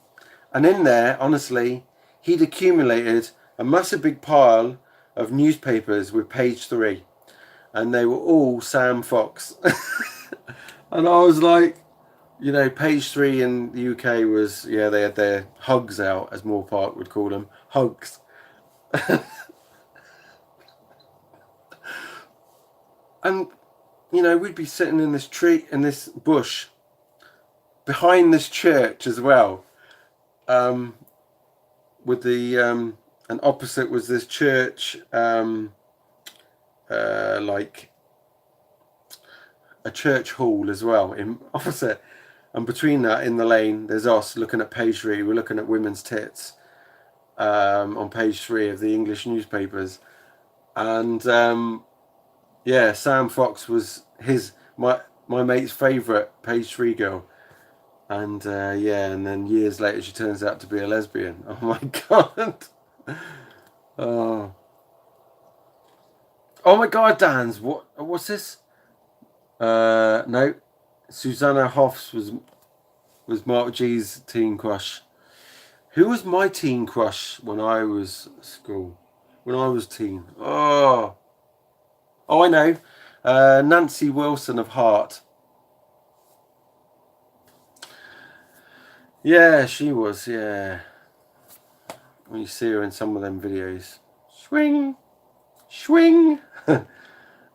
And in there, honestly, he'd accumulated a massive big pile of newspapers with page 3, and they were all Sam Fox. And I was like, you know, page 3 in the UK was, yeah, they had their hugs out, as Moore Park would call them, hugs. And, you know, we'd be sitting in this tree, in this bush, behind this church as well, with the, and opposite was this church, like a church hall as well, in opposite. And between that, in the lane, there's us looking at page 3. We're looking at women's tits on page 3 of the English newspapers. And yeah, Sam Fox was my mate's favourite page 3 girl. And yeah, and then years later she turns out to be a lesbian. Oh my god. Oh my god, Dan's, what's this? No, Susanna Hoffs was Mark G's teen crush. Who was my teen crush when I was school? When I was teen? Oh, I know. Nancy Wilson of Heart. Yeah, she was. Yeah. When you see her in some of them videos, swing, swing.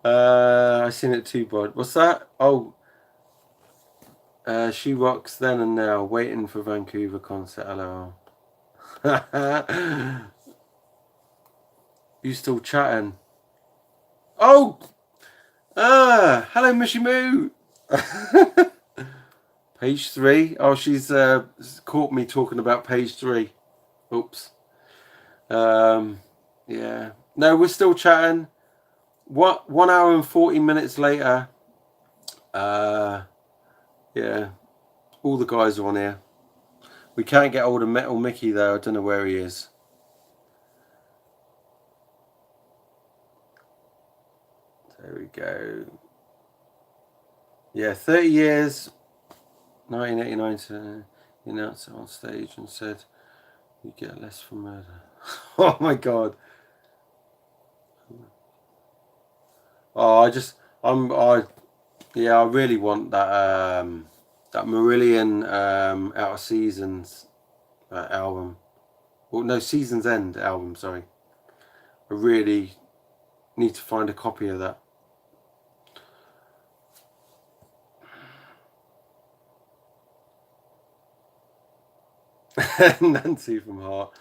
I seen it too, bud. What's that? Oh. She rocks then and now, waiting for Vancouver concert, lol. You still chatting? Oh! Hello, Mishy Moo! Page 3? Oh, she's caught me talking about page 3. Oops. Yeah. No, we're still chatting. 1 hour and 40 minutes later. Yeah, all the guys are on here. We can't get hold of Metal Mickey though. I don't know where he is. There we go. Yeah, 30 years, 1989 to the announcer on stage and said, "You get less for murder." Oh my god. Oh, yeah, I really want that that Marillion Out of Seasons album. Well, no, Seasons End album, sorry. I really need to find a copy of that. Nancy from Heart,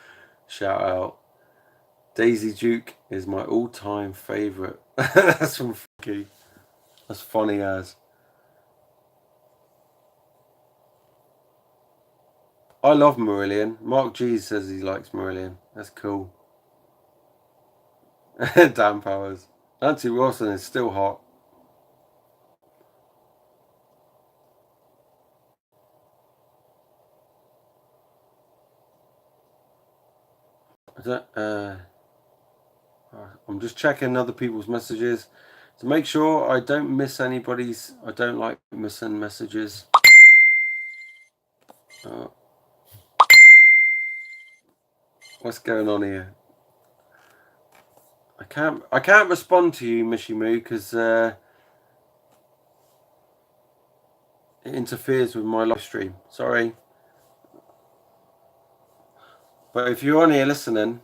shout out. Daisy Duke is my all-time favourite. That's from Frankie. That's funny as. I love Marillion. Mark G says he likes Marillion. That's cool. Dan Powers. Nancy Wilson is still hot. I'm just checking other people's messages to make sure I don't miss anybody's. I don't like missing messages. What's going on here? I can't respond to you, Mishy Moo, because it interferes with my live stream. Sorry. But if you're on here listening,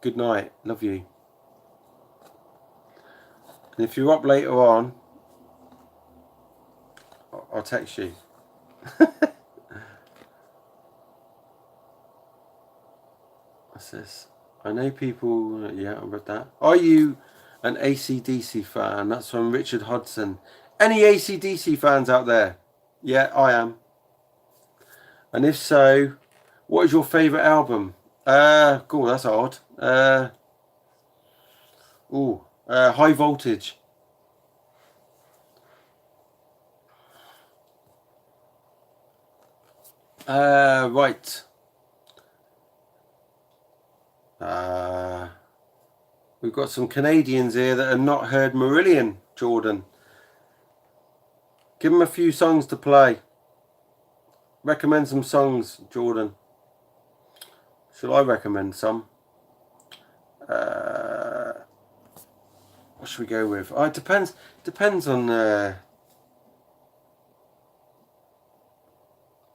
Good night. Love you. And if you're up later on, I'll text you. What's this? I know people. Yeah, I read that. Are you an AC/DC fan? That's from Richard Hodson. Any AC/DC fans out there? Yeah, I am. And if so, what is your favourite album? Cool, that's odd. High Voltage. Right. We've got some Canadians here that have not heard Marillion, Jordan. Give them a few songs to play. Recommend some songs, Jordan. Shall I recommend some? What should we go with? Oh, it depends on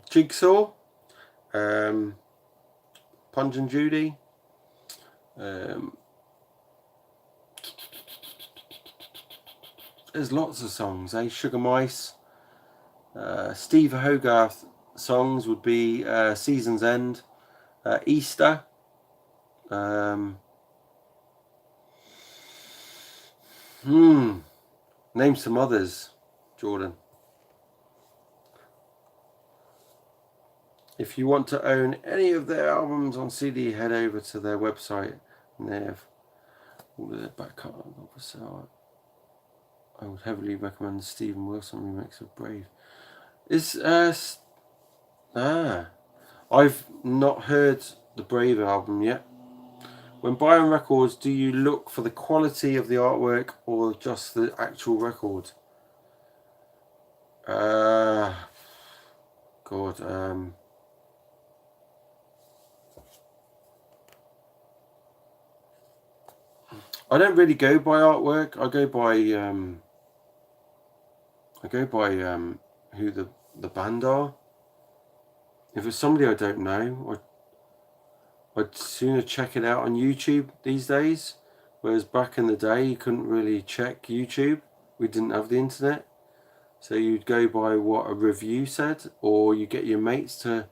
Jigsaw, Punch and Judy. There's lots of songs, Sugar Mice. Steve Hogarth songs would be Season's End, Easter. Name some others, Jordan. If you want to own any of their albums on CD, head over to their website and they have all of their back catalogue. So I would heavily recommend the Stephen Wilson remix of Brave. I've not heard the Brave album yet. When buying records, do you look for the quality of the artwork or just the actual record? I don't really go by artwork. I go by who the band are. If it's somebody I don't know, I'd sooner check it out on YouTube these days. Whereas back in the day, you couldn't really check YouTube. We didn't have the internet. So you'd go by what a review said, or you get your mates to,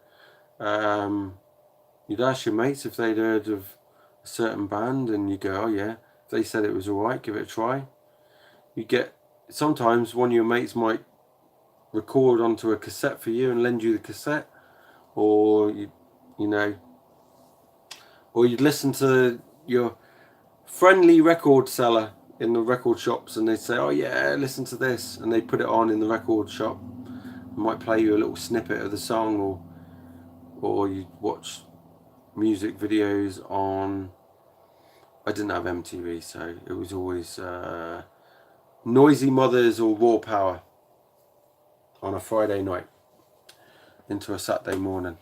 you'd ask your mates if they'd heard of a certain band, and you go, oh yeah. If they said it was alright, give it a try. Sometimes one of your mates might record onto a cassette for you and lend you the cassette, or or you'd listen to your friendly record seller in the record shops and they'd say, oh yeah, listen to this, and they put it on in the record shop and might play you a little snippet of the song, or you'd watch music videos on, I didn't have MTV, so it was always Noisy Mothers or Raw Power on a Friday night into a Saturday morning.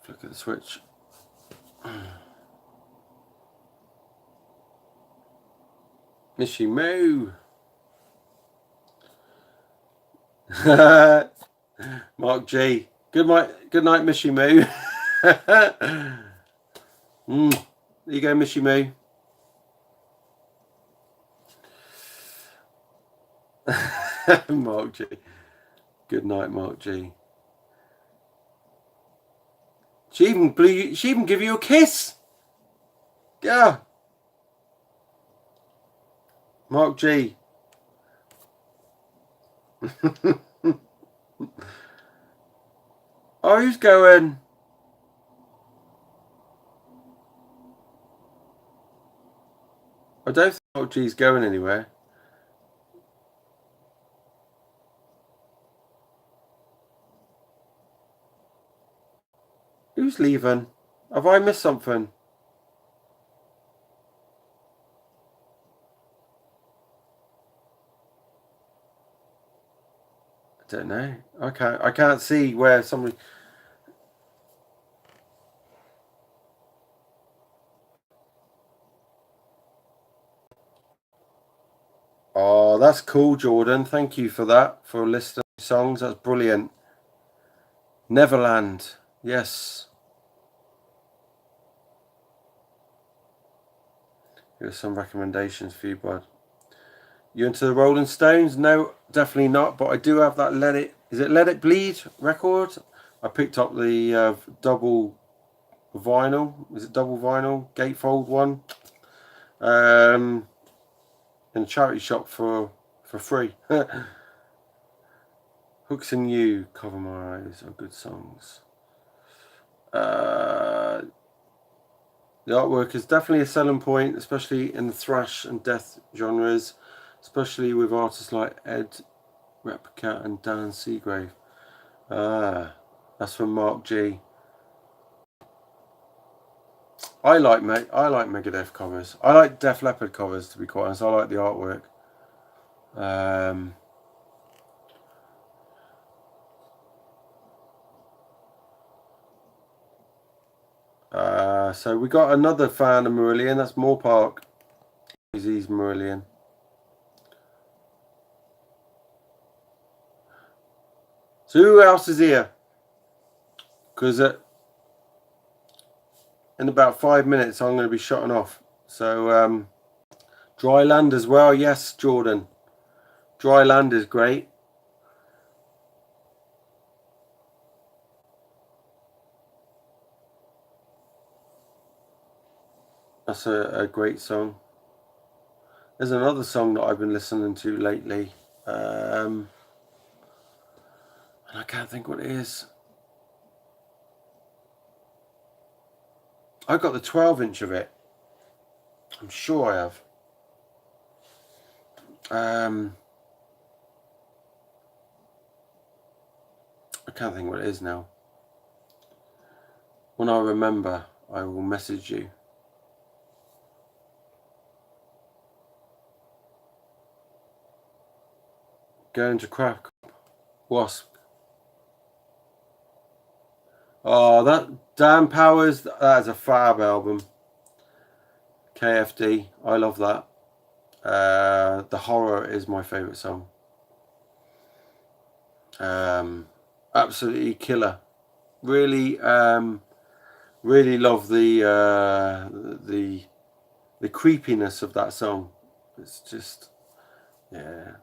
Look at the switch. Mishy Moo. Mark G. Good night, Mishy Moo. There you go, Mishy Moo. Mark G. Good night, Mark G. She even give you a kiss. Yeah. Mark G. Oh, who's going? I don't think Mark G's going anywhere. Who's leaving? Have I missed something? I don't know. I can't see where somebody. Oh, that's cool, Jordan. Thank you for that, for listing songs. That's brilliant. Neverland. Yes. Here's some recommendations for you, bud. You into the Rolling Stones? No, definitely not. But I do have that is it Let It Bleed record? I picked up the double vinyl. Is it double vinyl? Gatefold one. In a charity shop for free. Hooks and You, Cover My Eyes are good songs. The artwork is definitely a selling point, especially in the thrash and death genres, especially with artists like Ed Replica and Dan Seagrave. That's from Mark G. I like Megadeth covers. I like Def Leppard covers, to be quite honest. I like the artwork. So we got another fan of Marillion. That's Moore Park. He's Marillion. So who else is here? Because in about 5 minutes I'm going to be shutting off. So Dry Land as well. Yes, Jordan. Dry Land is great. That's a great song. There's another song that I've been listening to lately. And I can't think what it is. I got the 12-inch of it. I'm sure I have. I can't think what it is now. When I remember, I will message you. Going to Crack Wasp. Oh, that Dan Powers, that is a fab album. KFD, I love that. The Horror is my favourite song. Absolutely killer. Really, really love the creepiness of that song. It's just, yeah.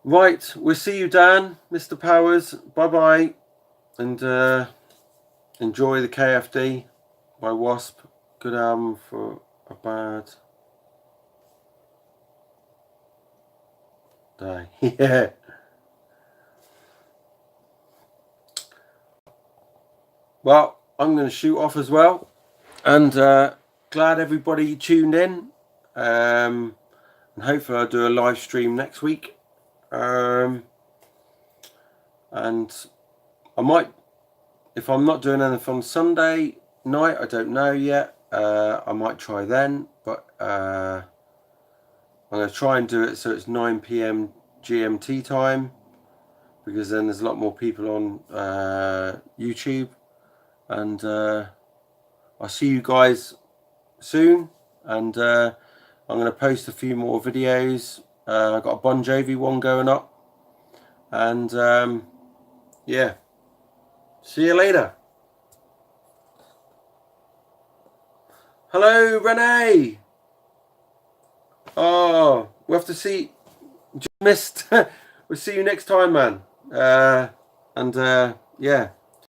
Right, we'll see you, Dan, Mr. Powers. Bye-bye. And enjoy the KFD by Wasp. Good album for a bad day. Yeah. Well, I'm going to shoot off as well. And glad everybody tuned in. And hopefully I'll do a live stream next week. And I might, if I'm not doing anything on Sunday night, I don't know yet. I might try then, but I'm going to try and do it so it's 9 PM GMT time, because then there's a lot more people on YouTube. And I'll see you guys soon. And I'm going to post a few more videos. I've got a Bon Jovi one going up. And yeah, see you later. Hello, Renee. Oh, we'll have to see. Just missed. We'll see you next time, man. And yeah.